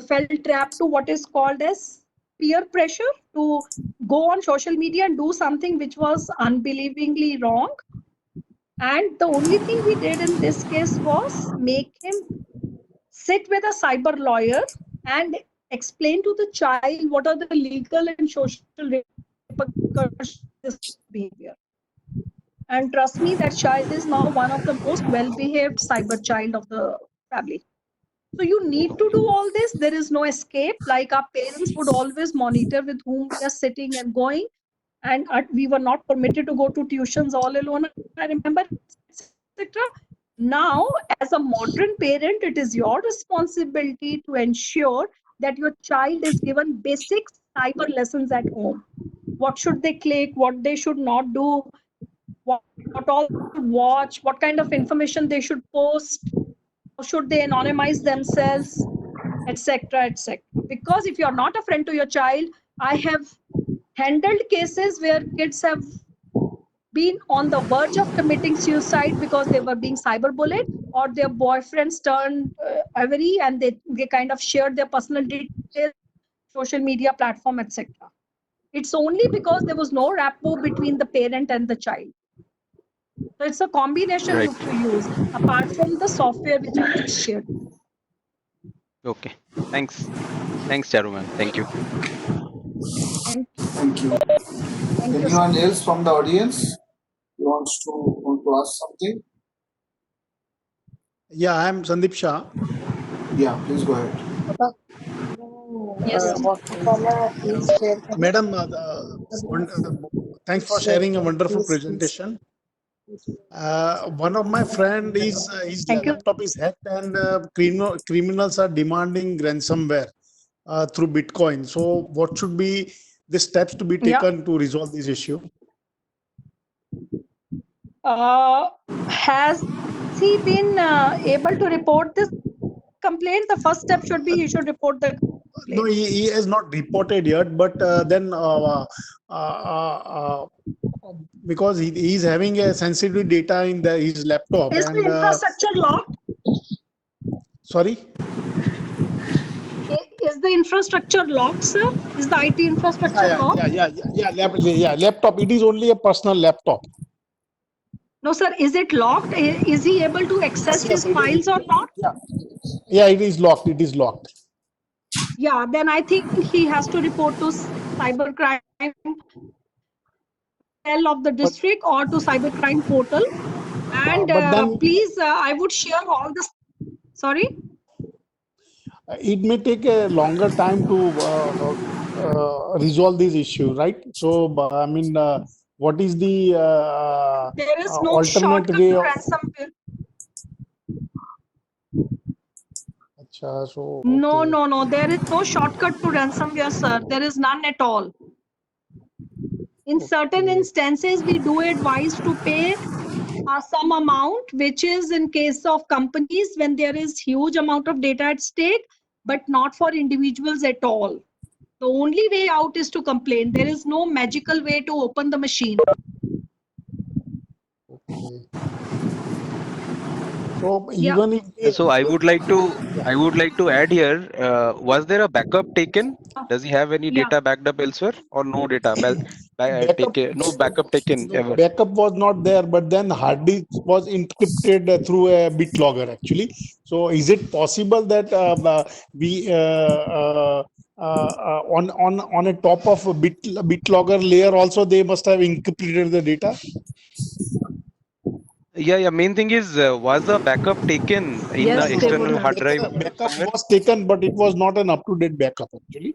fell trap to what is called as peer pressure to go on social media and do something which was unbelievingly wrong. And the only thing we did in this case was make him sit with a cyber lawyer and explain to the child what are the legal and social repercussions of this behavior. And trust me, that child is now one of the most well-behaved cyber child of the family. So you need to do all this. There is no escape. Like our parents would always monitor with whom we are sitting and going. And we were not permitted to go to tuitions all alone, I remember, etc. Now, as a modern parent, it is your responsibility to ensure that your child is given basic cyber lessons at home. What should they click, what they should not do, what all watch, what kind of information they should post, how should they anonymize themselves, etc., etc. Because if you're not a friend to your child, I have handled cases where kids have been on the verge of committing suicide because they were being cyberbullied, or their boyfriends turned avery and they kind of shared their personal details, social media platform, etc. It's only because there was no rapport between the parent and the child. So it's a combination you Right. have to use apart from the software which I just shared. Okay. Thanks. Thanks, Charu ma'am. Thank you. Thank Thank you. you. Anyone else from the audience want to ask something? Yeah, I'm Sandeep Shah. Yeah, please go ahead. Yes. Madam, thanks for sharing a wonderful presentation. One of my friend is his Thank you. laptop is hacked and criminals are demanding ransomware through Bitcoin. So, what should be the steps to be taken to resolve this issue? Has he been able to report this complaint? The first step should be he should report the No, complaint. he has not reported yet, but then because he is having a sensitive data in his laptop. Is the infrastructure locked? Sorry? Is the infrastructure locked, sir? Is the IT infrastructure locked? Yeah, laptop. It is only a personal laptop. No, sir. Is it locked? Is he able to access his files or not? Yeah, it is locked. It is locked. Yeah, then I think he has to report to cybercrime cell of the district or to cybercrime portal. And But then please, I would share all the. Sorry. it may take a longer time to resolve this issue, right? So, I mean, what is the There is no alternate shortcut way to of? ransomware. So, No. There is no shortcut to ransomware, sir. There is none at all. In certain instances, we do advise to pay some amount, which is in case of companies when there is huge amount of data at stake, but not for individuals at all. The only way out is to complain. There is no magical way to open the machine. So even if So I would like to add here. Was there a backup taken? Does he have any data backed up elsewhere, or no data? No backup taken ever. Backup was not there, but then hard disk was encrypted through a BitLogger actually. So is it possible that we on a top of a BitLogger layer also they must have encrypted the data? Yeah. Main thing is, was a backup taken in the external hard drive? Backup was taken, but it was not an up-to-date backup actually.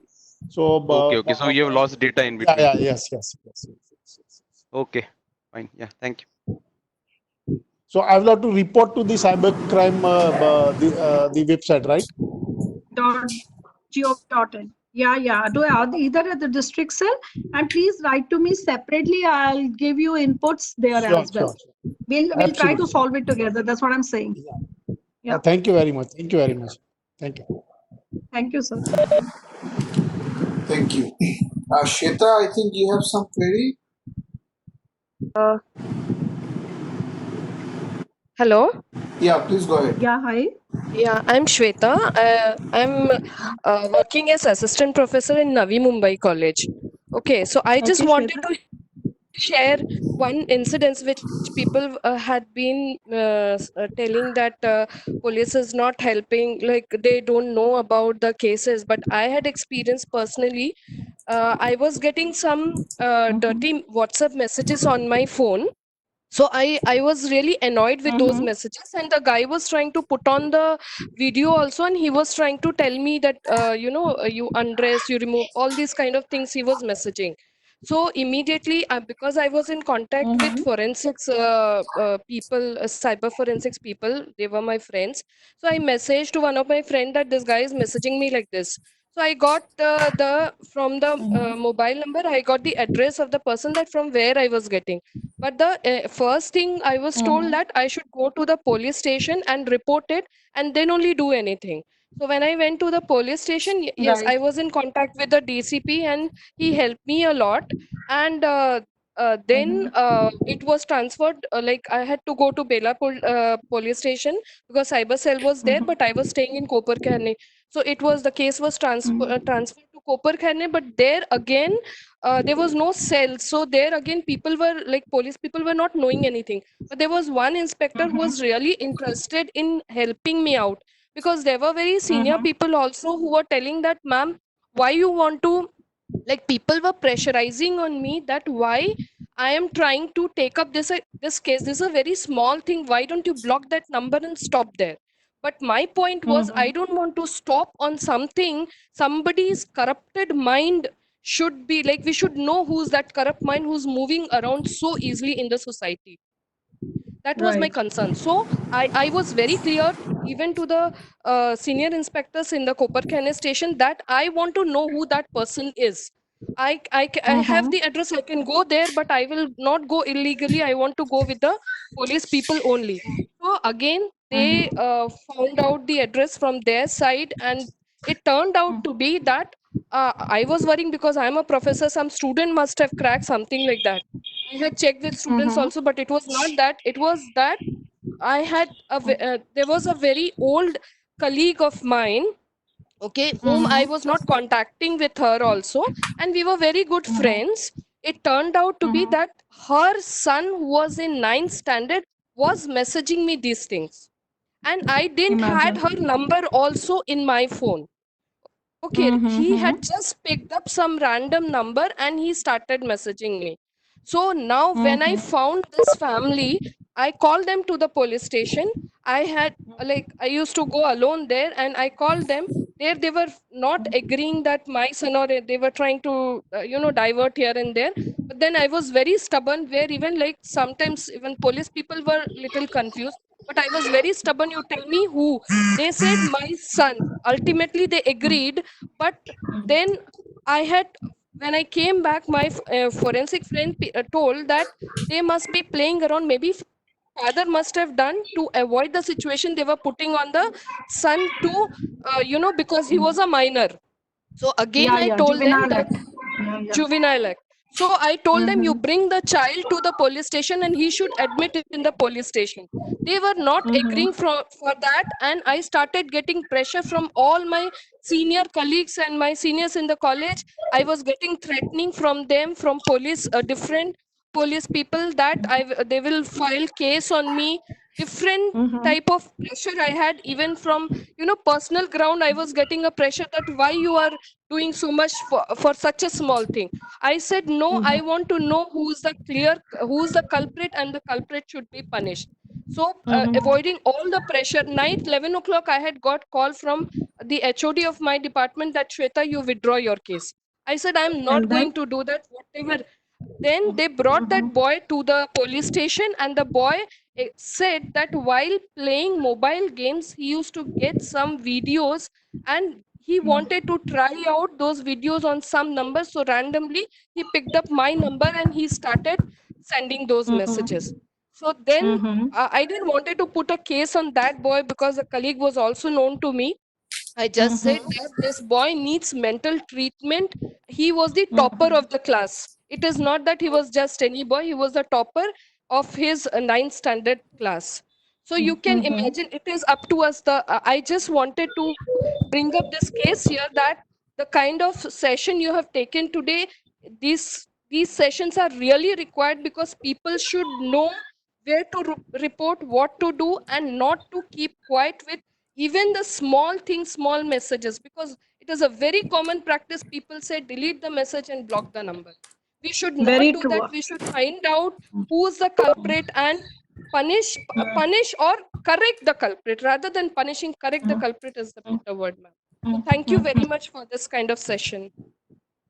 So Okay. So you have lost data in between. Yes. Okay, fine. Yeah, thank you. So I will have to report to the cybercrime the website, right? .gov.in. Yeah. Do either at the district cell, and please write to me separately. I'll give you inputs there as well. Sure. We'll try to solve it together. That's what I'm saying. Yeah. Thank you very much. Thank you. Thank you, sir. Thank you. Shweta, I think you have some query. Hello. Yeah, please go ahead. Yeah, hi. Yeah, I'm Shweta. I'm working as assistant professor in Navi Mumbai College. Okay, so I just Okay, wanted Shweta. to share one incident which people had been telling that police is not helping, like they don't know about the cases. But I had experienced personally. I was getting some dirty WhatsApp messages on my phone. So I was really annoyed with those messages, and the guy was trying to put on the video also, and he was trying to tell me that you undress, you remove, all these kind of things he was messaging. So immediately, because I was in contact with forensics people, cyber forensics people, they were my friends. So I messaged to one of my friend that this guy is messaging me like this. So I got the from the mobile number, I got the address of the person, that from where I was getting. But the first thing I was told that I should go to the police station and report it, and then only do anything. So when I went to the police station, yes, Right. I was in contact with the DCP, and he helped me a lot. And then it was transferred. Like I had to go to Belapur police station because cyber cell was there, but I was staying in Koparkane. So it was, the case was transferred to Koparkane, but there again there was no cell. So there again, people were like, police people were not knowing anything. But there was one inspector who was really interested in helping me out, because there were very senior people also who were telling that, ma'am, why you want to, like people were pressurizing on me that why I am trying to take up this case. This is a very small thing. Why don't you block that number and stop there? But my point was, I don't want to stop on something. Somebody's corrupted mind should be like, we should know who's that corrupt mind who's moving around so easily in the society. That was my Right. concern. So I was very clear, even to the senior inspectors in the Koparkane station, that I want to know who that person is. I have the address, I can go there, but I will not go illegally. I want to go with the police people only. So again, they found out the address from their side, and it turned out to be that I was worrying because I'm a professor, some student must have cracked something like that. I had checked with students also, but it was not that. It was that I had there was a very old colleague of mine, okay, whom I was not contacting with her also, and we were very good friends. It turned out to be that her son, who was in ninth standard, was messaging me these things, and I didn't had Imagine. her number also in my phone. Okay, he had just picked up some random number and he started messaging me. So now, when I found this family, I called them to the police station. I had, like, I used to go alone there, and I called them. There, they were not agreeing that my son, or they were trying to, divert here and there. But then I was very stubborn, where even like sometimes even police people were little confused. But I was very stubborn. You tell me who. They said my son. Ultimately, they agreed. But then I had, when I came back, my forensic friend told that they must be playing around. Maybe father must have done to avoid the situation, they were putting on the son to, because he was a minor. So again, Yeah, I yeah. told them Juvenile that act. Yeah, yeah. juvenile act. So I told them, you bring the child to the police station and he should admit it in the police station. They were not agreeing for that, and I started getting pressure from all my senior colleagues and my seniors in the college. I was getting threatening from them, from police, different police people, that they will file case on me. Different type of pressure I had, even from personal ground. I was getting a pressure that why you are doing so much for such a small thing. I said no, I want to know who's the culprit, and the culprit should be punished. So avoiding all the pressure, night 11 o'clock, I had got call from the HOD of my department that, Shweta, you withdraw your case. I said I'm not And going then? to do that, whatever. Then they brought that boy to the police station, and the boy said that while playing mobile games, he used to get some videos, and he wanted to try out those videos on some numbers. So randomly, he picked up my number and he started sending those messages. So then I didn't wanted to put a case on that boy, because a colleague was also known to me. I just said that this boy needs mental treatment. He was the topper of the class. It is not that he was just any boy, he was the topper of his ninth standard class. So you can imagine, it is up to us. I just wanted to bring up this case here, that the kind of session you have taken today, these sessions are really required, because people should know where to report, what to do, and not to keep quiet with even the small things, small messages, because it is a very common practice. People say delete the message and block the number. We should not Very do true. that. We should find out who's the culprit and punish or correct the culprit. Rather than punishing, correct the culprit is the better word, ma'am. So thank you very much for this kind of session.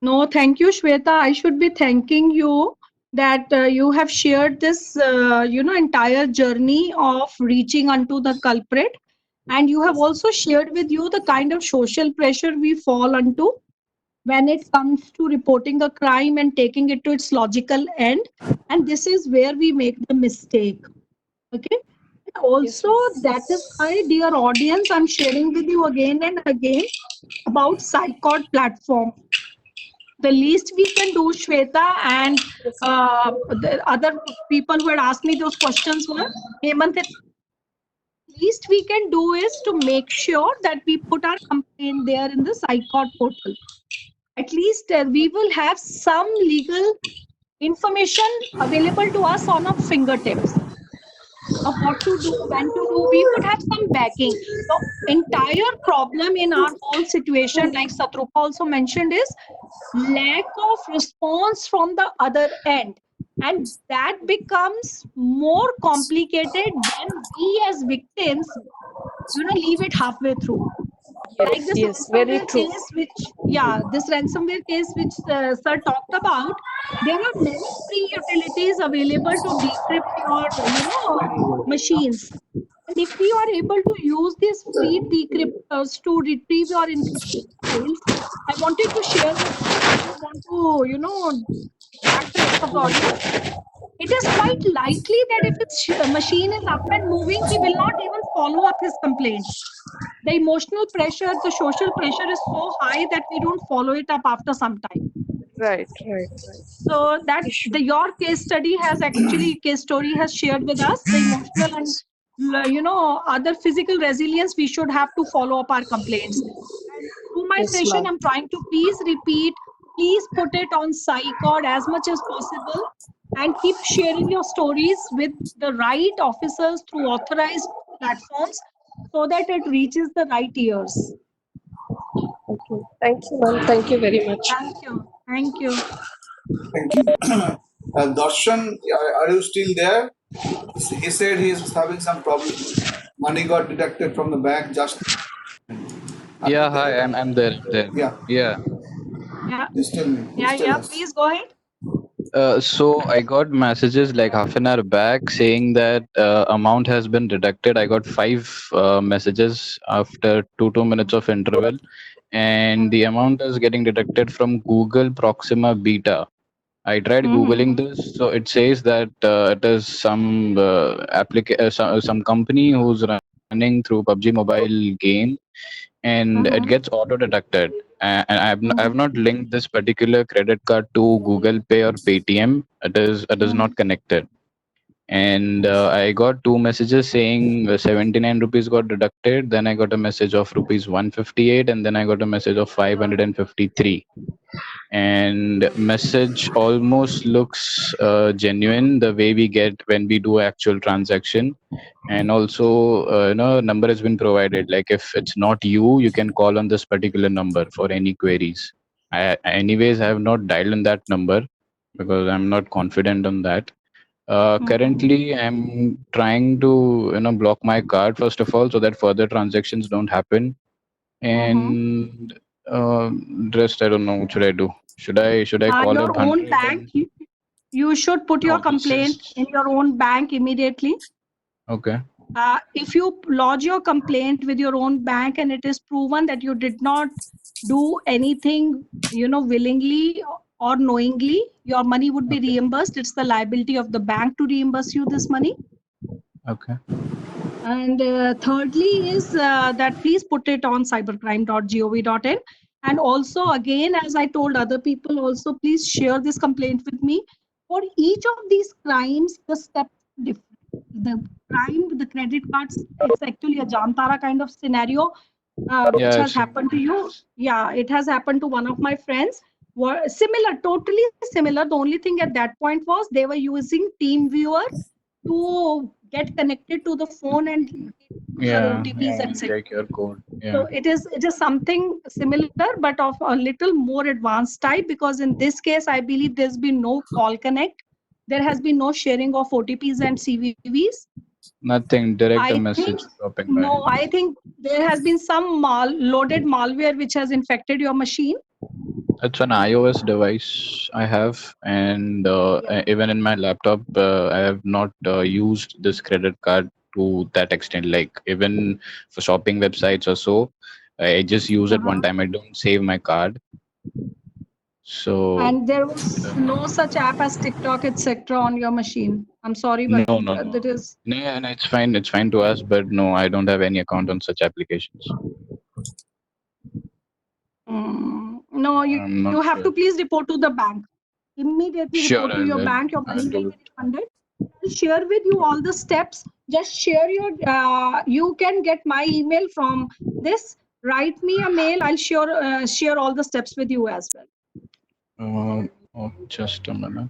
No, thank you, Shweta. I should be thanking you that you have shared this, entire journey of reaching unto the culprit. And you have also shared with you the kind of social pressure we fall unto when it comes to reporting a crime and taking it to its logical end. And this is where we make the mistake. Okay. Also, that is why, dear audience, I'm sharing with you again and again about Psychod platform. The least we can do, Shweta, and the other people who had asked me those questions were, Hemant, least we can do is to make sure that we put our complaint there in the Psychod portal. At least we will have some legal information available to us on our fingertips of what to do, when to do. We would have some backing. The entire problem in our whole situation, like Satrupa also mentioned, is lack of response from the other end. And that becomes more complicated when we as victims, leave it halfway through. Like this ransomware case, this ransomware case which sir talked about, there are many free utilities available to decrypt your, machines. And if we are able to use these free decryptors to retrieve your encrypted files, I wanted to share with you, I don't want to, distract the rest of the audience. It is quite likely that if his machine is up and moving, he will not even follow up his complaint. The emotional pressure, the social pressure is so high that we don't follow it up after some time. Right. So that your case study has actually, case story has shared with us the emotional and other physical resilience we should have to follow up our complaints. And through my session, I'm trying to please repeat, please put it on Psychod as much as possible, and keep sharing your stories with the right officers through authorized platforms, so that it reaches the right ears. Okay. Thank you, ma'am. Thank you very much. Thank you. Thank you. Thank you. Darshan, are you still there? He said he is having some problem. Money got deducted from the bank just. Yeah, hi, I'm there. Yeah. Yeah. Just tell me. Yeah. Please go ahead. So I got messages like half an hour back saying that amount has been deducted. I got 5 messages after 2 minutes of interval, and the amount is getting deducted from Google Proxima Beta. I tried Googling this, so it says that it is some some company who's running through PUBG Mobile game, and it gets auto deducted. And I have not linked this particular credit card to Google Pay or Paytm. It is not connected. And I got 2 messages saying 79 rupees got deducted. Then I got a message of rupees 158, and then I got a message of 553. And message almost looks genuine, the way we get when we do actual transaction. And also number has been provided, like if it's not you can call on this particular number for any queries. I have not dialed in that number because I'm not confident on that. Currently I'm trying to block my card first of all, so that further transactions don't happen. And rest I don't know, what should I do? Should I call your up own 100 bank? You should put your complaint in your own bank immediately. Okay. If you lodge your complaint with your own bank and it is proven that you did not do anything, willingly or knowingly, your money would be reimbursed. It's the liability of the bank to reimburse you this money. Okay. And thirdly is that please put it on cybercrime.gov.in. And also, again, as I told other people also, please share this complaint with me. For each of these crimes, the steps are different. The primed the credit cards. It's actually a Jamtara kind of scenario, which Yeah, I've has seen happened to you. Yeah, it has happened to one of my friends. Were similar, totally similar. The only thing at that point was they were using TeamViewer to get connected to the phone and user OTPs, etc. check your code. So Yeah. it is something similar, but of a little more advanced type, because in this case, I believe there's been no call connect. There has been no sharing of OTPs and CVVs. Nothing, direct a I message think, dropping by. no, I think there has been some loaded malware which has infected your machine. It's an iOS device I have, and Yeah. even in my laptop, I have not used this credit card to that extent. Like even for shopping websites or so, I just use it one time. I don't save my card. So And there was no such app as TikTok, etc. on your machine. I'm sorry, but no, that is. no, and it's fine. It's fine to us, but no, I don't have any account on such applications. No, you have sure. to please report to the bank. Immediately Sure, report to your bank. Your money I'll will do get refunded. I'll share with you all the steps. Just share your. You can get my email from this. Write me a mail. I'll share all the steps with you as well. Just a minute.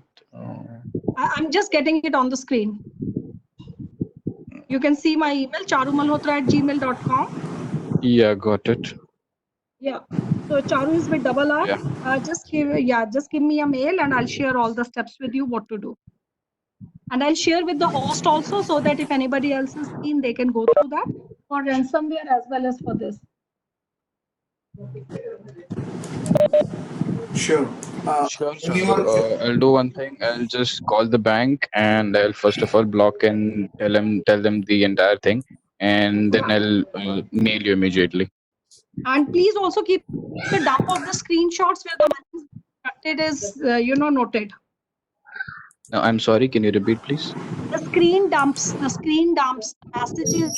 I'm just getting it on the screen. You can see my email, charumalhotra@gmail.com. Yeah, got it. Yeah. So Charu is with double R. Yeah. Just give me a mail and I'll share all the steps with you what to do. And I'll share with the host also, so that if anybody else is keen, they can go through that for ransomware as well as for this. Sure. Sure. Anyone? I'll do one thing. I'll just call the bank and I'll first of all block and tell them the entire thing, and then I'll mail you immediately. And please also keep the dump of the screenshots where the money is deducted is noted. No, I'm sorry. Can you repeat, please? The screen dumps, the messages.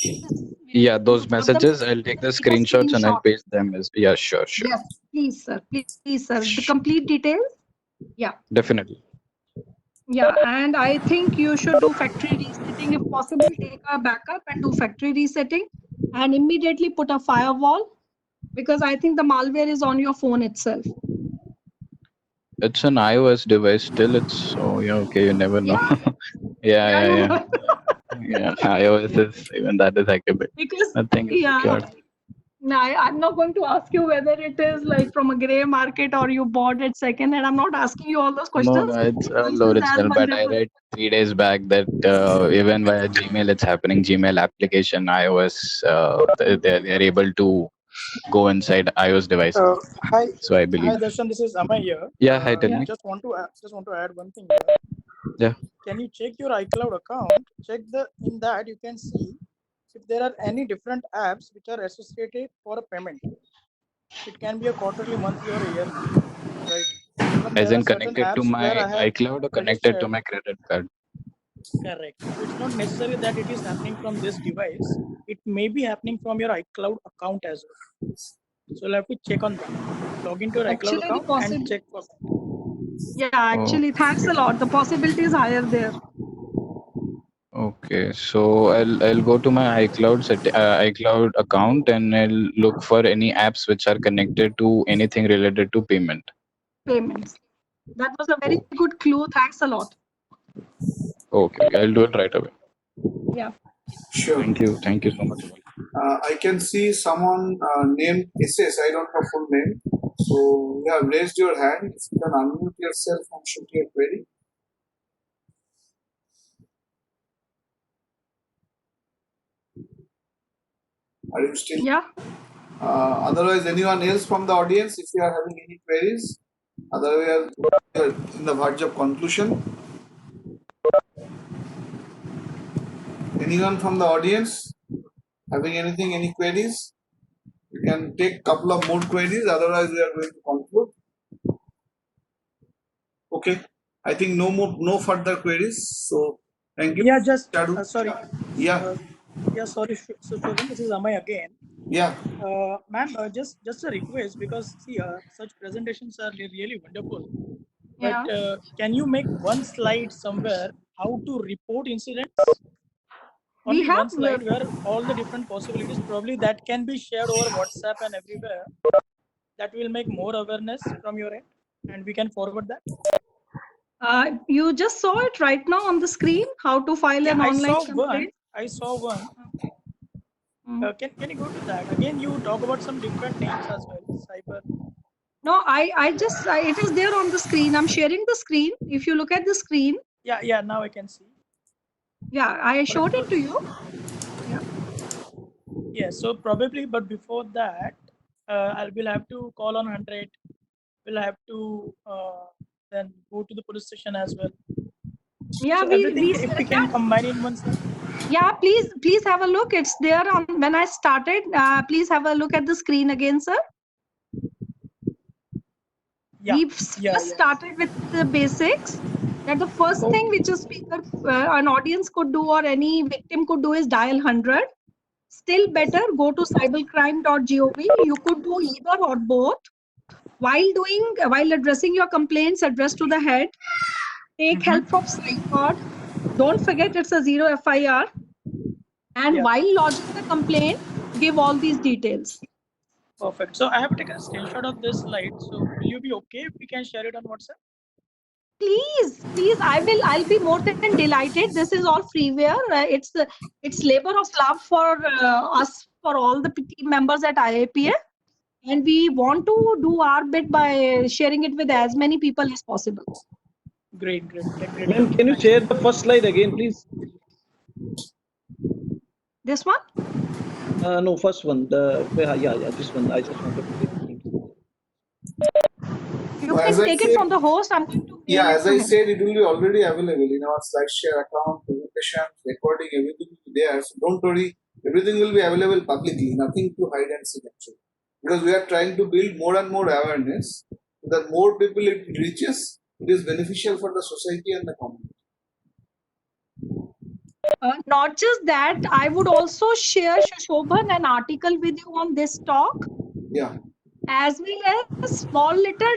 Yeah, those messages. I'll take the screenshots and I'll paste them as. Yeah, sure. Yes, please, sir. Please, sir. The complete details. Yeah. Definitely. Yeah, and I think you should do factory resetting if possible. Take a backup and do factory resetting, and immediately put a firewall, because I think the malware is on your phone itself. It's an iOS device still. It's okay. You never know. Yeah. iOS is even that is hackable. Because Nothing is secured. No, I'm not going to ask you whether it is like from a gray market or you bought it second hand. I'm not asking you all those questions. No, it's original. But I read 3 days back that even via Gmail, it's happening. Gmail application, iOS, they're able to go inside iOS devices. Hi, so I believe. Hi, Darshan. This is Amay here. Yeah, hi, tell me. Just want to add one thing here. Yeah. Can you check your iCloud account? In that you can see if there are any different apps which are associated for a payment. It can be a quarterly, monthly, or a yearly, right? As in connected to my iCloud or connected to my credit card? Correct. So it's not necessary that it is happening from this device. It may be happening from your iCloud account as well. So you'll have to check on that. Log into your iCloud account and check for that. Yeah, actually, thanks a lot. The possibility is higher there. Okay, so I'll go to my iCloud account and I'll look for any apps which are connected to anything related to payment. Payments. That was a very good clue. Thanks a lot. Okay, I'll do it right away. Yeah. Sure. Thank you so much. I can see someone named SS. I don't have full name. So you have raised your hand. If you can unmute yourself and shoot your query. Are you still? Yeah. Otherwise, anyone else from the audience, if you are having any queries, otherwise we are in the verge of conclusion. Anyone from the audience having any queries? You can take couple of more queries. Otherwise, we are going to conclude. Okay. I think no further queries. So thank you. Yeah, just sorry. Yeah. Sorry. So this is Amay again. Yeah. Ma'am, just a request, because see, such presentations are really wonderful. But can you make one slide somewhere how to report incidents only have one slide where all the different possibilities, probably that can be shared over WhatsApp and everywhere. That will make more awareness from your end, and we can forward that. You just saw it right now on the screen, how to file an online complaint. I saw one. Can you go to that? Again, you talk about some different names as well, cyber. No, it is there on the screen. I'm sharing the screen. If you look at the screen. Yeah, now I can see. Yeah, I showed it to you. Yeah. Yeah, so probably, but before that, I will have to call on 100. We'll have to then go to the police station as well. Yeah, so if we can combine in one slide. Yeah, please have a look. It's there on when I started. Please have a look at the screen again, sir. We first started with the basics. That the first thing which a speaker, an audience could do or any victim could do is dial 100. Still better, go to cybercrime.gov. You could do either or both. While addressing your complaints, address to the head. Take help from SciGuard. Don't forget it's a 0 FIR. And while lodging the complaint, give all these details. Perfect. So I have taken a screenshot of this slide. So will you be okay if we can share it on WhatsApp? Please, I'll be more than delighted. This is all freeware. It's labor of love for us, for all the team members at IAPA. And we want to do our bit by sharing it with as many people as possible. Great. Ma'am, can you share the first slide again, please? This one? No, first one. This one. I just wanted to take. You can take it from the host. I'm going to. Yeah, as I said, it will be already available in our SlideShare account, presentation, recording, everything will be there. So don't worry, everything will be available publicly. Nothing to hide and seek actually. Because we are trying to build more and more awareness. The more people it reaches, it is beneficial for the society and the community. Not just that, I would also share, Shobhan, an article with you on this talk. Yeah. As well as small little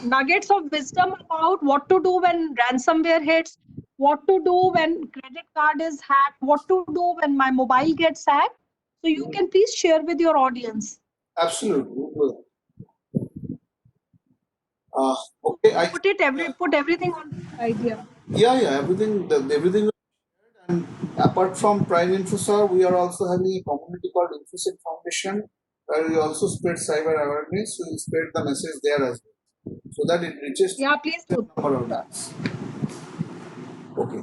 nuggets of wisdom about what to do when ransomware hits, what to do when credit card is hacked, what to do when my mobile gets hacked. So you can please share with your audience. Absolutely. Okay. I put everything on the idea. Yeah. Everything. And apart from Prime InfoSar, we are also having a community called InfoSec Foundation, where we also spread cyber awareness. We spread the message there as well, so that it reaches the number of apps. Okay.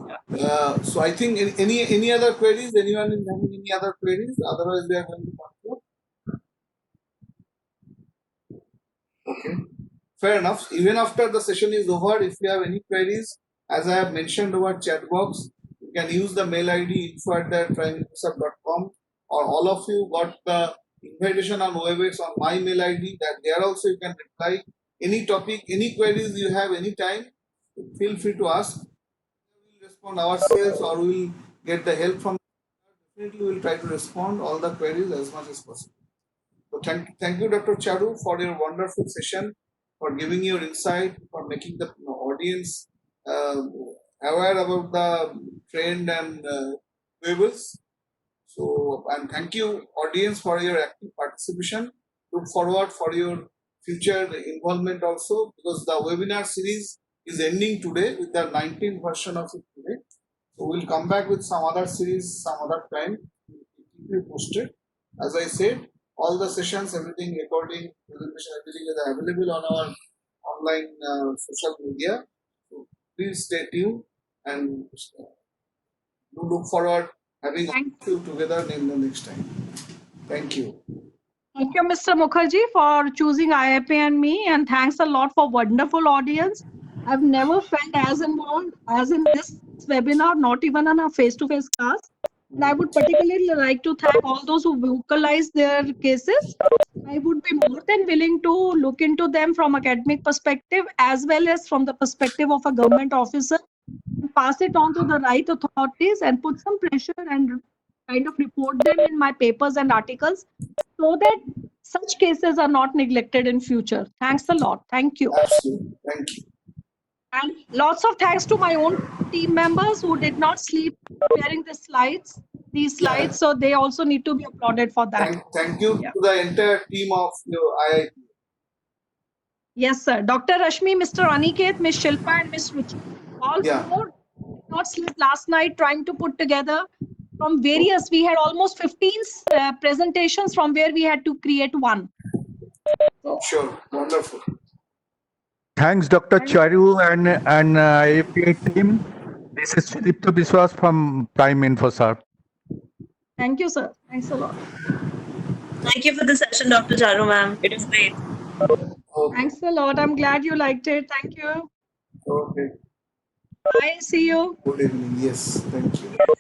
So I think any other queries? Anyone is having any other queries? Otherwise, we are going to conclude. Okay. Fair enough. Even after the session is over, if you have any queries, as I have mentioned over chat box, you can use the mail ID info@primeinfosar.com, or all of you got the invitation on WebEx on my mail ID. That there also you can reply any topic, any queries you have anytime. Feel free to ask. We will respond ourselves, or we will get the help from. Definitely, we will try to respond all the queries as much as possible. So thank you, Dr. Charu, for your wonderful session, for giving your insight, for making the audience aware about the trend and variables. So, and thank you, audience, for your active participation. Look forward for your future involvement also, because the webinar series is ending today with the 19th version of it today. So we'll come back with some other series some other time. Keep you posted. As I said, all the sessions, everything, recording, presentation, everything is available on our online social media. So please stay tuned and look forward having you together in the next time. Thank you. Thank you, Mr. Mukherjee, for choosing IAPA and me, and thanks a lot for wonderful audience. I've never felt as involved as in this webinar, not even on a face-to-face class. And I would particularly like to thank all those who vocalized their cases. I would be more than willing to look into them from academic perspective as well as from the perspective of a government officer, and pass it on to the right authorities and put some pressure and kind of report them in my papers and articles, so that such cases are not neglected in future. Thanks a lot. Thank you. Absolutely. Thank you. And lots of thanks to my own team members who did not sleep preparing the slides. these slides. So they also need to be applauded for that. Thank you Yeah. to the entire team of your IIT. Yes, sir. Dr. Rashmi, Mr. Aniket, Ms. Shilpa, and Ms. Ruchi. All Yeah. four did not sleep last night trying to put together from various. We had almost 15 presentations from where we had to create one. So, Sure. Wonderful. Thanks, Dr. Charu and IFPI team. This is Sudipto Biswas from Prime Info, sir. thank you, sir. Thanks a lot. Thank you for the session, Dr. Charu, ma'am. It is great. Okay. Thanks a lot. I'm glad you liked it. Thank you. Okay. Bye. See you. Good evening. Yes. Thank you.